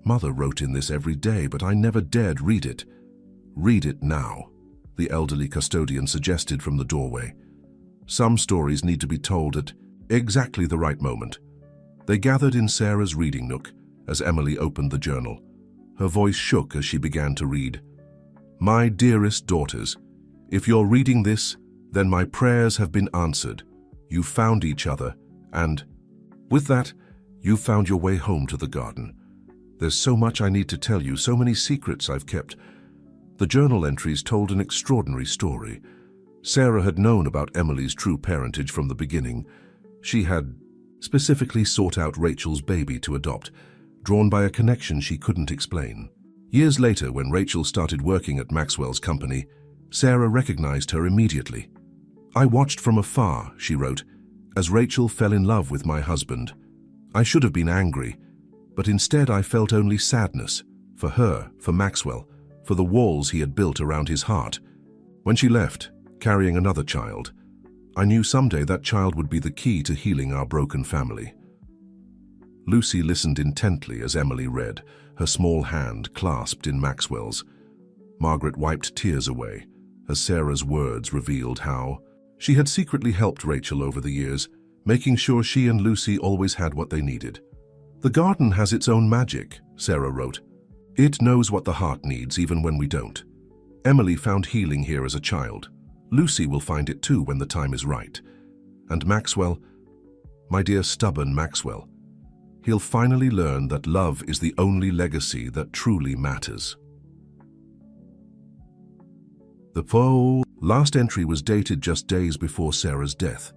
"Mother wrote in this every day, but I never dared read it." "Read it now," the elderly custodian suggested from the doorway. "Some stories need to be told at exactly the right moment." They gathered in Sarah's reading nook as Emily opened the journal. Her voice shook as she began to read. "My dearest daughters, if you're reading this, then my prayers have been answered. You found each other, and with that, you found your way home to the garden. There's so much I need to tell you, so many secrets I've kept." The journal entries told an extraordinary story. Sarah had known about Emily's true parentage from the beginning. She had specifically sought out Rachel's baby to adopt, drawn by a connection she couldn't explain. Years later, when Rachel started working at Maxwell's company, Sarah recognized her immediately. "I watched from afar," she wrote, "as Rachel fell in love with my husband. I should have been angry, but instead I felt only sadness, for her, for Maxwell, for the walls he had built around his heart. When she left, carrying another child, I knew someday that child would be the key to healing our broken family." Lucy listened intently as Emily read, her small hand clasped in Maxwell's. Margaret wiped tears away as Sarah's words revealed how she had secretly helped Rachel over the years, making sure she and Lucy always had what they needed. "The garden has its own magic," Sarah wrote. "It knows what the heart needs even when we don't. Emily found healing here as a child. Lucy will find it too when the time is right. And Maxwell, my dear stubborn Maxwell, he'll finally learn that love is the only legacy that truly matters." The last entry was dated just days before Sarah's death.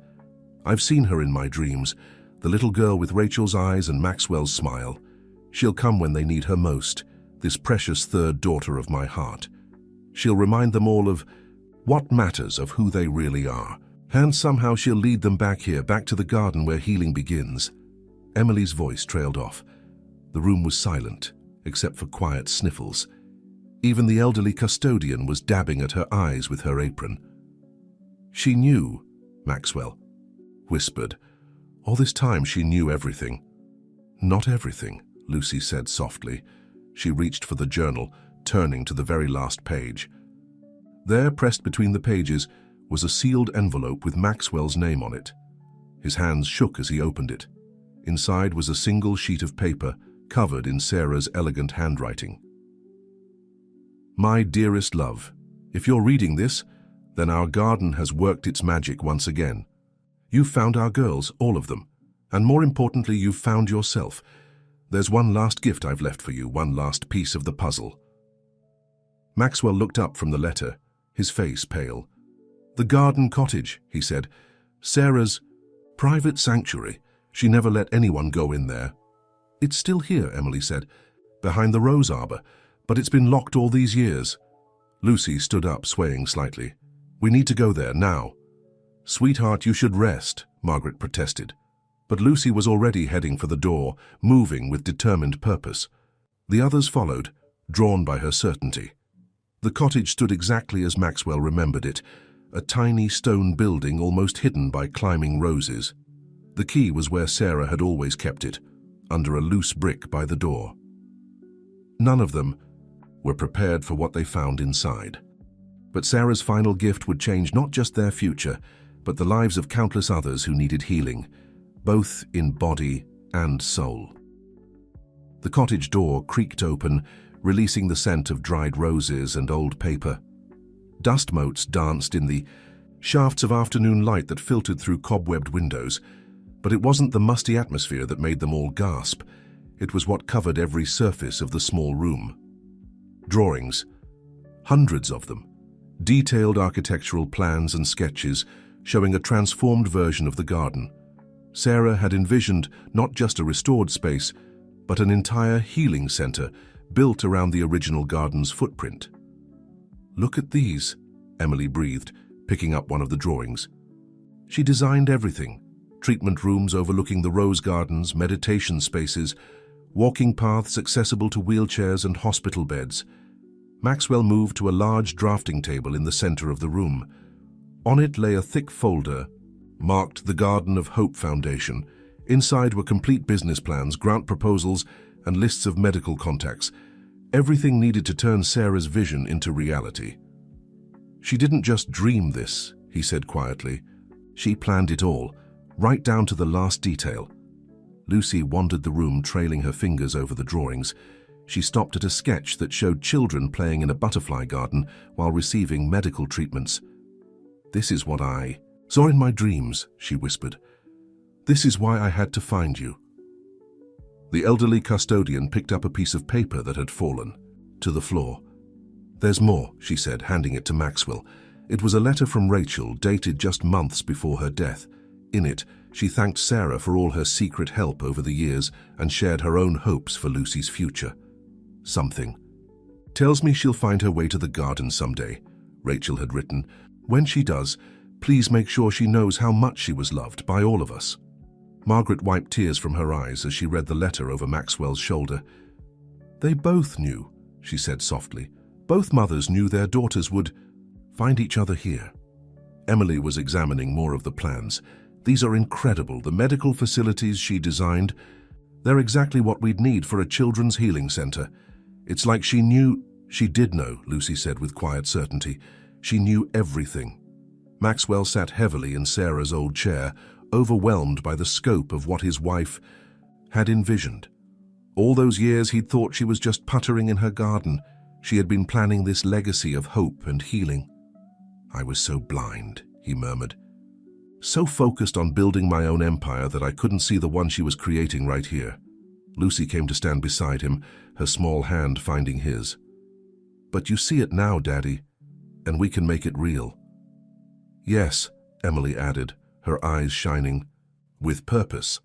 "I've seen her in my dreams, the little girl with Rachel's eyes and Maxwell's smile. She'll come when they need her most, this precious third daughter of my heart. She'll remind them all of what matters, of who they really are. And somehow she'll lead them back here, back to the garden where healing begins." Emily's voice trailed off. The room was silent, except for quiet sniffles. Even the elderly custodian was dabbing at her eyes with her apron. "She knew," Maxwell whispered. "All this time she knew everything." "Not everything," Lucy said softly. She reached for the journal, turning to the very last page. There, pressed between the pages, was a sealed envelope with Maxwell's name on it. His hands shook as he opened it. Inside was a single sheet of paper, covered in Sarah's elegant handwriting. "My dearest love, if you're reading this, then our garden has worked its magic once again. You've found our girls, all of them. And more importantly, you've found yourself. There's one last gift I've left for you, one last piece of the puzzle." Maxwell looked up from the letter, his face pale. "The garden cottage," he said. "Sarah's private sanctuary. She never let anyone go in there." "It's still here," Emily said, "behind the rose arbor, but it's been locked all these years." Lucy stood up, swaying slightly. "We need to go there, now." "Sweetheart, you should rest," Margaret protested. But Lucy was already heading for the door, moving with determined purpose. The others followed, drawn by her certainty. The cottage stood exactly as Maxwell remembered it, a tiny stone building almost hidden by climbing roses. The key was where Sarah had always kept it, under a loose brick by the door. None of them were prepared for what they found inside. But Sarah's final gift would change not just their future, but the lives of countless others who needed healing, both in body and soul. The cottage door creaked open, releasing the scent of dried roses and old paper. Dust motes danced in the shafts of afternoon light that filtered through cobwebbed windows. But it wasn't the musty atmosphere that made them all gasp. It was what covered every surface of the small room. Drawings. Hundreds of them. Detailed architectural plans and sketches showing a transformed version of the garden. Sarah had envisioned not just a restored space, but an entire healing center built around the original garden's footprint. "Look at these," Emily breathed, picking up one of the drawings. She designed everything: treatment rooms overlooking the rose gardens, meditation spaces, walking paths accessible to wheelchairs and hospital beds. Maxwell moved to a large drafting table in the center of the room. On it lay a thick folder marked the Garden of Hope Foundation. Inside were complete business plans, grant proposals, and lists of medical contacts. Everything needed to turn Sarah's vision into reality. "She didn't just dream this," he said quietly. "She planned it all, right down to the last detail." Lucy wandered the room, trailing her fingers over the drawings. She stopped at a sketch that showed children playing in a butterfly garden while receiving medical treatments. "This is what I saw in my dreams," she whispered. "This is why I had to find you." The elderly custodian picked up a piece of paper that had fallen to the floor. "There's more," she said, handing it to Maxwell. It was a letter from Rachel, dated just months before her death. In it, she thanked Sarah for all her secret help over the years and shared her own hopes for Lucy's future. "Something tells me she'll find her way to the garden someday," Rachel had written. "When she does, please make sure she knows how much she was loved by all of us." Margaret wiped tears from her eyes as she read the letter over Maxwell's shoulder. "They both knew," she said softly. "Both mothers knew their daughters would find each other here." Emily was examining more of the plans. "These are incredible. The medical facilities she designed, they're exactly what we'd need for a children's healing center. It's like she knew." "She did know," Lucy said with quiet certainty. "She knew everything." Maxwell sat heavily in Sarah's old chair, overwhelmed by the scope of what his wife had envisioned. All those years he'd thought she was just puttering in her garden. She had been planning this legacy of hope and healing. "I was so blind," he murmured. "So focused on building my own empire that I couldn't see the one she was creating right here." Lucy came to stand beside him, her small hand finding his. "But you see it now, Daddy, and we can make it real." "Yes," Emily added, her eyes shining. "With purpose.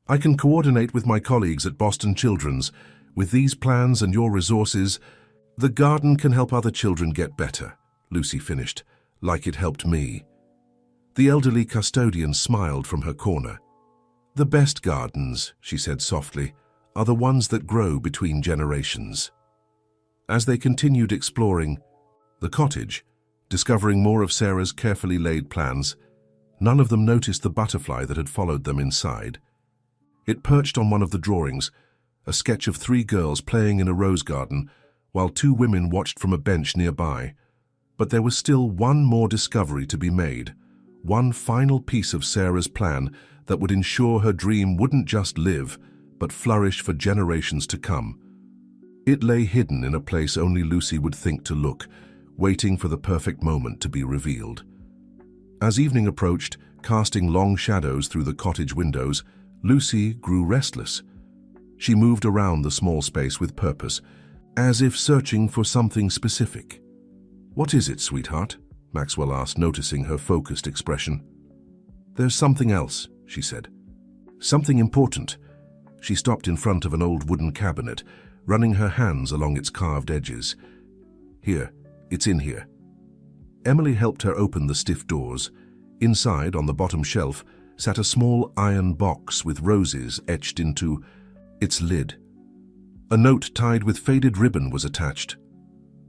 I can coordinate with my colleagues at Boston Children's. With these plans and your resources, the garden can help other children get better," Lucy finished, "like it helped me." The elderly custodian smiled from her corner. "The best gardens," she said softly, "are the ones that grow between generations." As they continued exploring the cottage, discovering more of Sarah's carefully laid plans, none of them noticed the butterfly that had followed them inside. It perched on one of the drawings, a sketch of 3 girls playing in a rose garden, while 2 women watched from a bench nearby. But there was still one more discovery to be made, one final piece of Sarah's plan that would ensure her dream wouldn't just live, but flourish for generations to come. It lay hidden in a place only Lucy would think to look, waiting for the perfect moment to be revealed. As evening approached, casting long shadows through the cottage windows, Lucy grew restless. She moved around the small space with purpose, as if searching for something specific. "What is it, sweetheart?" Maxwell asked, noticing her focused expression. "There's something else," she said. "Something important." She stopped in front of an old wooden cabinet, running her hands along its carved edges. "Here, it's in here." Emily helped her open the stiff doors. Inside, on the bottom shelf, sat a small iron box with roses etched into its lid. A note tied with faded ribbon was attached.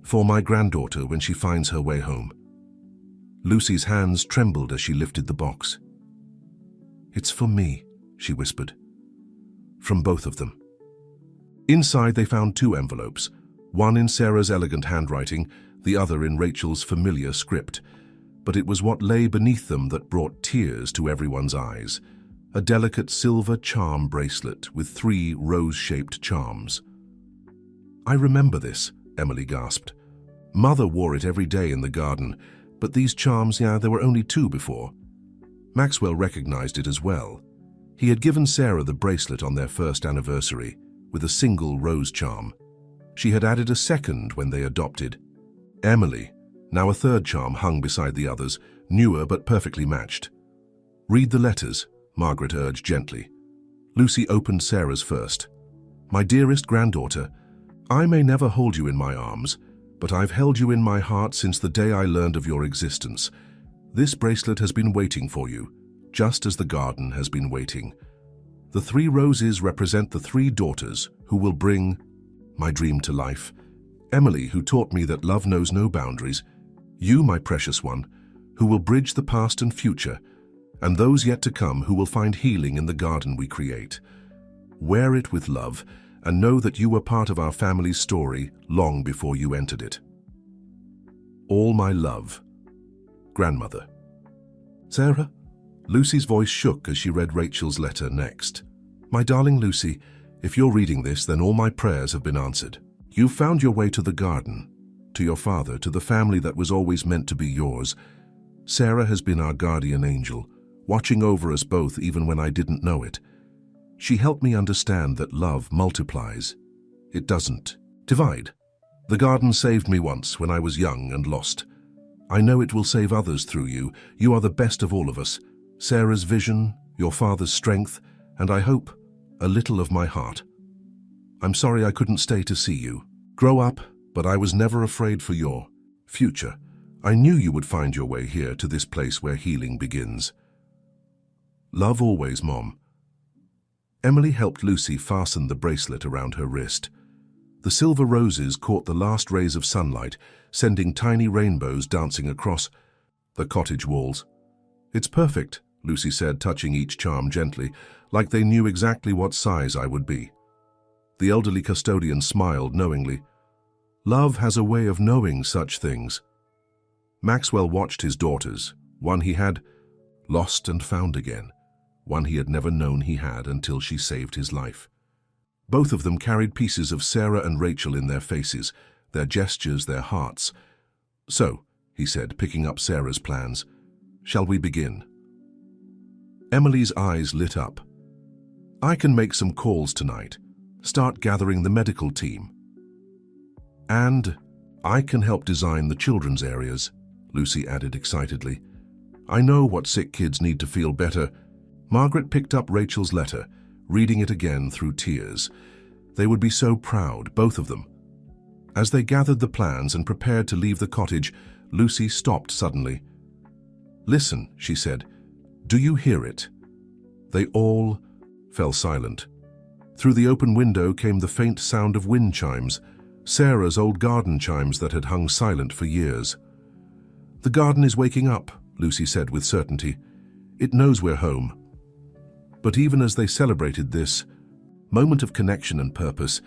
"For my granddaughter when she finds her way home." Lucy's hands trembled as she lifted the box. "It's for me," she whispered. "From both of them." Inside they found 2 envelopes, one in Sarah's elegant handwriting, the other in Rachel's familiar script. But it was what lay beneath them that brought tears to everyone's eyes. A delicate silver charm bracelet with 3 rose-shaped charms. "I remember this," Emily gasped. "Mother wore it every day in the garden, but these charms, there were only 2 before." Maxwell recognized it as well. He had given Sarah the bracelet on their first anniversary, with a single rose charm. She had added a second when they adopted. Emily, now a third charm hung beside the others, newer but perfectly matched. "Read the letters," Margaret urged gently. Lucy opened Sarah's first. "My dearest granddaughter, I may never hold you in my arms, but I've held you in my heart since the day I learned of your existence. This bracelet has been waiting for you, just as the garden has been waiting. The 3 roses represent the 3 daughters who will bring my dream to life. Emily, who taught me that love knows no boundaries. You, my precious one, who will bridge the past and future, and those yet to come who will find healing in the garden we create. Wear it with love, and know that you were part of our family's story long before you entered it. All my love, Grandmother." "Sarah?" Lucy's voice shook as she read Rachel's letter next. "My darling Lucy, if you're reading this, then all my prayers have been answered. You've found your way to the garden, to your father, to the family that was always meant to be yours. Sarah has been our guardian angel, watching over us both even when I didn't know it. She helped me understand that love multiplies. It doesn't divide. The garden saved me once when I was young and lost. I know it will save others through you. You are the best of all of us. Sarah's vision, your father's strength, and I hope, a little of my heart. I'm sorry I couldn't stay to see you. Grow up, but I was never afraid for your future. I knew you would find your way here to this place where healing begins. Love always, Mom." Emily helped Lucy fasten the bracelet around her wrist. The silver roses caught the last rays of sunlight, sending tiny rainbows dancing across the cottage walls. "It's perfect," Lucy said, touching each charm gently, like they knew exactly what size I would be. The elderly custodian smiled knowingly. Love has a way of knowing such things. Maxwell watched his daughters, one he had lost and found again, one he had never known he had until she saved his life. Both of them carried pieces of Sarah and Rachel in their faces, their gestures, their hearts. "So," he said, picking up Sarah's plans, "shall we begin?" Emily's eyes lit up. "I can make some calls tonight, start gathering the medical team. And I can help design the children's areas," Lucy added excitedly. "I know what sick kids need to feel better." Margaret picked up Rachel's letter, reading it again through tears. They would be so proud, both of them. As they gathered the plans and prepared to leave the cottage, Lucy stopped suddenly. "Listen," she said. "Do you hear it?" They all fell silent. Through the open window came the faint sound of wind chimes, Sarah's old garden chimes that had hung silent for years. "The garden is waking up," Lucy said with certainty. "It knows we're home." But even as they celebrated this moment of connection and purpose,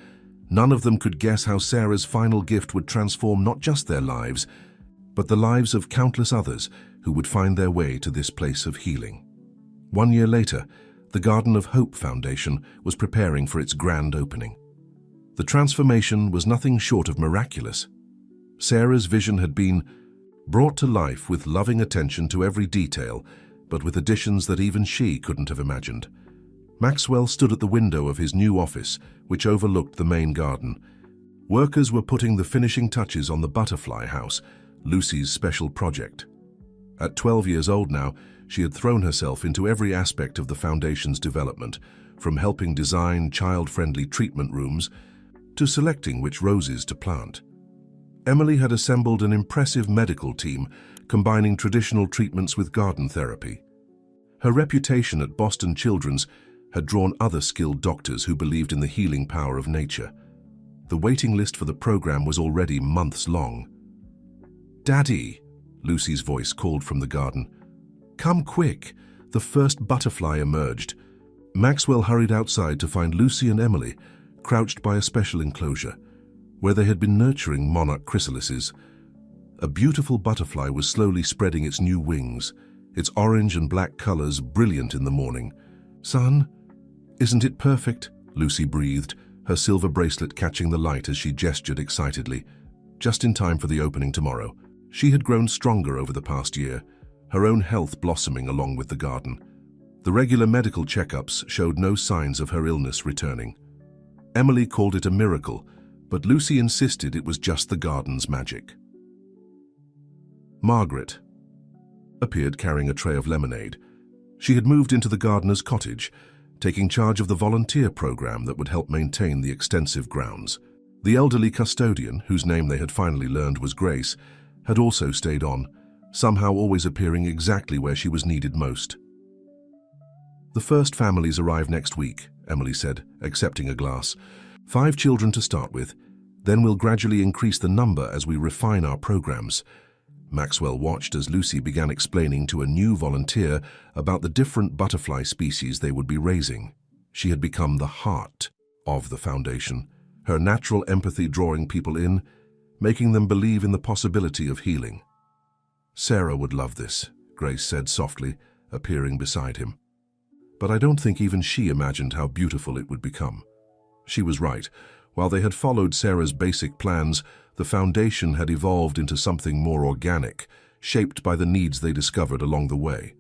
none of them could guess how Sarah's final gift would transform not just their lives, but the lives of countless others who would find their way to this place of healing. 1 year later, the Garden of Hope Foundation was preparing for its grand opening. The transformation was nothing short of miraculous. Sarah's vision had been brought to life with loving attention to every detail, but with additions that even she couldn't have imagined. Maxwell stood at the window of his new office, which overlooked the main garden. Workers were putting the finishing touches on the butterfly house, Lucy's special project. At 12 years old now, she had thrown herself into every aspect of the foundation's development, from helping design child-friendly treatment rooms to selecting which roses to plant. Emily had assembled an impressive medical team, combining traditional treatments with garden therapy. Her reputation at Boston Children's had drawn other skilled doctors who believed in the healing power of nature. The waiting list for the program was already months long. "Daddy," Lucy's voice called from the garden. "Come quick." The first butterfly emerged. Maxwell hurried outside to find Lucy and Emily crouched by a special enclosure, where they had been nurturing monarch chrysalises. A beautiful butterfly was slowly spreading its new wings, its orange and black colors brilliant in the morning. "Son, isn't it perfect?" Lucy breathed, her silver bracelet catching the light as she gestured excitedly. Just in time for the opening tomorrow. She had grown stronger over the past year, her own health blossoming along with the garden. The regular medical checkups showed no signs of her illness returning. Emily called it a miracle, but Lucy insisted it was just the garden's magic. Margaret appeared carrying a tray of lemonade. She had moved into the gardener's cottage, taking charge of the volunteer program that would help maintain the extensive grounds. The elderly custodian, whose name they had finally learned was Grace, had also stayed on, somehow always appearing exactly where she was needed most. "The first families arrive next week," Emily said, accepting a glass. "5 children to start with, then we'll gradually increase the number as we refine our programs." Maxwell watched as Lucy began explaining to a new volunteer about the different butterfly species they would be raising. She had become the heart of the foundation, her natural empathy drawing people in, making them believe in the possibility of healing. "Sarah would love this," Grace said softly, appearing beside him. But I don't think even she imagined how beautiful it would become. She was right. While they had followed Sarah's basic plans, the foundation had evolved into something more organic, shaped by the needs they discovered along the way.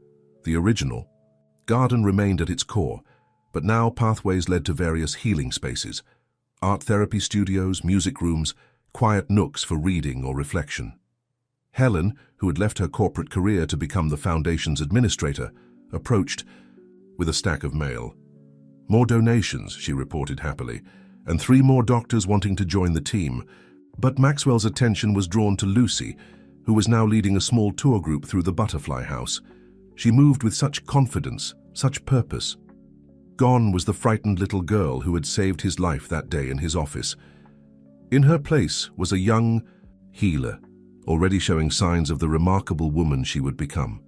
The original garden remained at its core, but now pathways led to various healing spaces, art therapy studios, music rooms, quiet nooks for reading or reflection. Helen, who had left her corporate career to become the foundation's administrator, approached with a stack of mail. "More donations," she reported happily, and 3 more doctors wanting to join the team. But Maxwell's attention was drawn to Lucy, who was now leading a small tour group through the butterfly house. She moved with such confidence, such purpose. Gone was the frightened little girl who had saved his life that day in his office. In her place was a young healer, already showing signs of the remarkable woman she would become.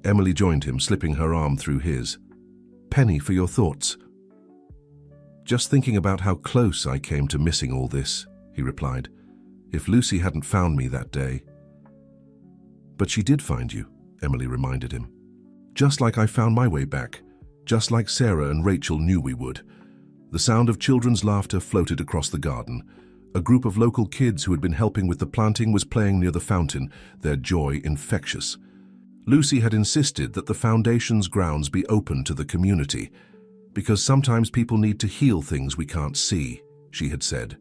Emily joined him, slipping her arm through his. "Penny, for your thoughts." "Just thinking about how close I came to missing all this," he replied. "If Lucy hadn't found me that day." "But she did find you," Emily reminded him. "Just like I found my way back, just like Sarah and Rachel knew we would." The sound of children's laughter floated across the garden. A group of local kids who had been helping with the planting was playing near the fountain, their joy infectious. Lucy had insisted that the foundation's grounds be open to the community, because sometimes people need to heal things we can't see, she had said.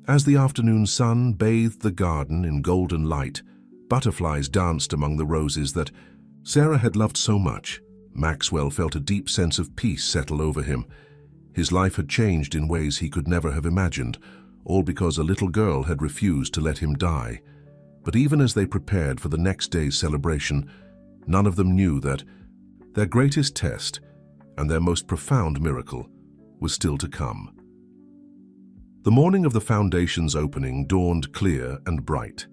As the afternoon sun bathed the garden in golden light, butterflies danced among the roses that Sarah had loved so much. Maxwell felt a deep sense of peace settle over him. His life had changed in ways he could never have imagined, all because a little girl had refused to let him die. But even as they prepared for the next day's celebration, none of them knew that their greatest test and their most profound miracle was still to come. The morning of the foundation's opening dawned clear and bright.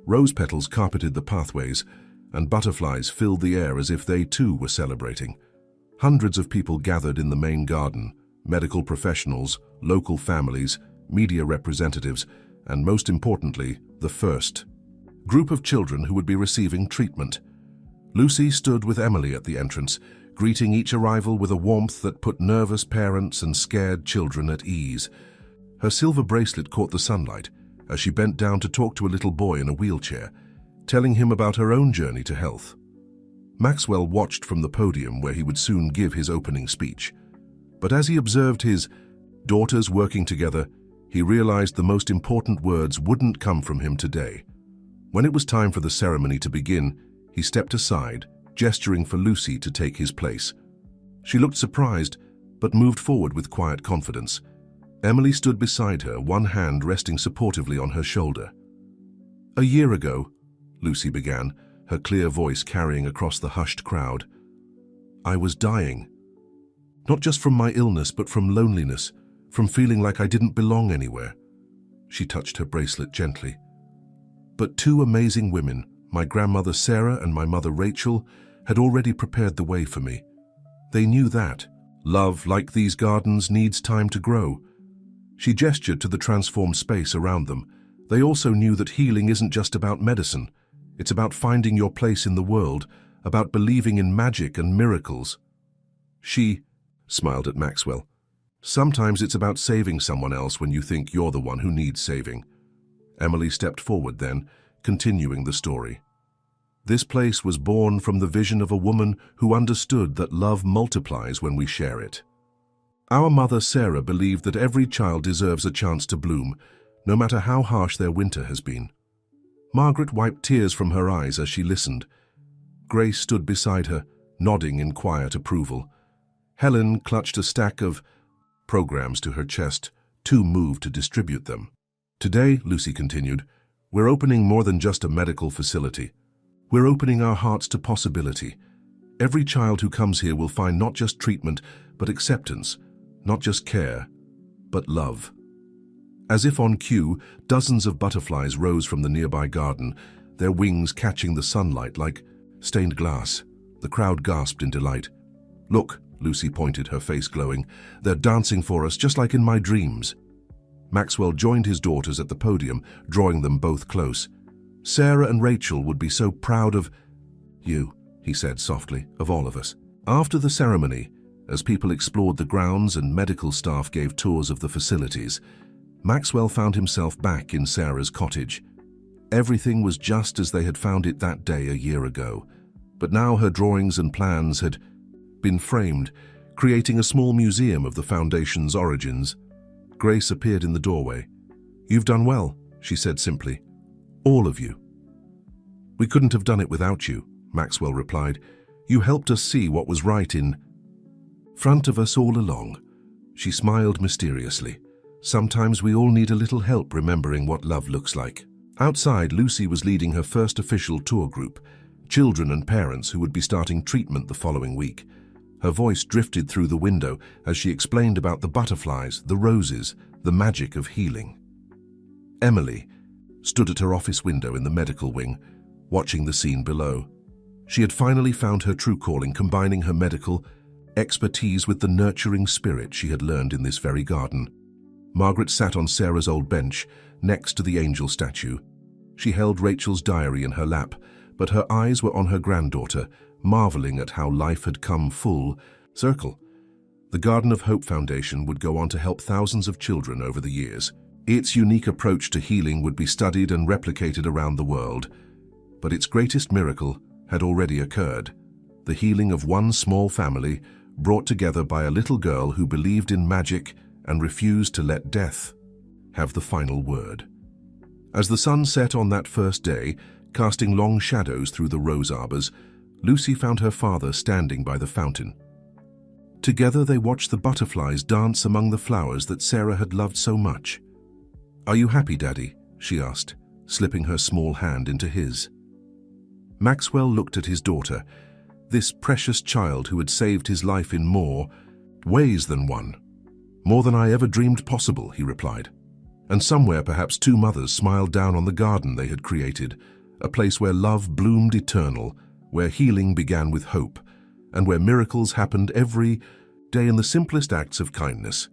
Rose petals carpeted the pathways, and butterflies filled the air as if they too were celebrating. Hundreds of people gathered in the main garden, medical professionals, local families, media representatives, and most importantly, the first group of children who would be receiving treatment. Lucy stood with Emily at the entrance, greeting each arrival with a warmth that put nervous parents and scared children at ease. Her silver bracelet caught the sunlight as she bent down to talk to a little boy in a wheelchair, telling him about her own journey to health. Maxwell watched from the podium where he would soon give his opening speech. But as he observed his daughters working together, he realized the most important words wouldn't come from him today. When it was time for the ceremony to begin, he stepped aside, gesturing for Lucy to take his place. She looked surprised, but moved forward with quiet confidence. Emily stood beside her, one hand resting supportively on her shoulder. "A year ago," Lucy began, her clear voice carrying across the hushed crowd, "I was dying. Not just from my illness, but from loneliness, from feeling like I didn't belong anywhere." She touched her bracelet gently. But 2 amazing women, my grandmother Sarah and my mother Rachel, had already prepared the way for me. They knew that love, like these gardens, needs time to grow. She gestured to the transformed space around them. They also knew that healing isn't just about medicine. It's about finding your place in the world, about believing in magic and miracles. She smiled at Maxwell. "Sometimes it's about saving someone else when you think you're the one who needs saving." Emily stepped forward then, continuing the story. This place was born from the vision of a woman who understood that love multiplies when we share it. Our mother Sarah believed that every child deserves a chance to bloom, no matter how harsh their winter has been. Margaret wiped tears from her eyes as she listened. Grace stood beside her, nodding in quiet approval. Helen clutched a stack of programs to her chest, too moved to distribute them. Today, Lucy continued, we're opening more than just a medical facility. We're opening our hearts to possibility. Every child who comes here will find not just treatment, but acceptance, not just care, but love. As if on cue, dozens of butterflies rose from the nearby garden, their wings catching the sunlight like stained glass. The crowd gasped in delight. Look, Lucy pointed, her face glowing. They're dancing for us just like in my dreams. Maxwell joined his daughters at the podium, drawing them both close. Sarah and Rachel would be so proud of you, he said softly, of all of us. After the ceremony, as people explored the grounds and medical staff gave tours of the facilities, Maxwell found himself back in Sarah's cottage. Everything was just as they had found it that day a year ago, but now her drawings and plans had been framed, creating a small museum of the foundation's origins. Grace appeared in the doorway. You've done well, she said simply. All of you. We couldn't have done it without you, Maxwell replied. You helped us see what was right in front of us all along. She smiled mysteriously. Sometimes we all need a little help remembering what love looks like. Outside, Lucy was leading her first official tour group, children and parents who would be starting treatment the following week. Her voice drifted through the window as she explained about the butterflies, the roses, the magic of healing. Emily stood at her office window in the medical wing, watching the scene below. She had finally found her true calling, combining her medical expertise with the nurturing spirit she had learned in this very garden. Margaret sat on Sarah's old bench, next to the angel statue. She held Rachel's diary in her lap, but her eyes were on her granddaughter, marveling at how life had come full circle. The Garden of Hope Foundation would go on to help thousands of children over the years. Its unique approach to healing would be studied and replicated around the world. But its greatest miracle had already occurred. The healing of one small family, brought together by a little girl who believed in magic and refused to let death have the final word. As the sun set on that first day, casting long shadows through the rose arbors, Lucy found her father standing by the fountain. Together they watched the butterflies dance among the flowers that Sarah had loved so much. Are you happy, Daddy? She asked, slipping her small hand into his. Maxwell looked at his daughter, this precious child who had saved his life in more ways than one. More than I ever dreamed possible, he replied. And somewhere perhaps two mothers smiled down on the garden they had created, a place where love bloomed eternal, where healing began with hope, and where miracles happened every day in the simplest acts of kindness.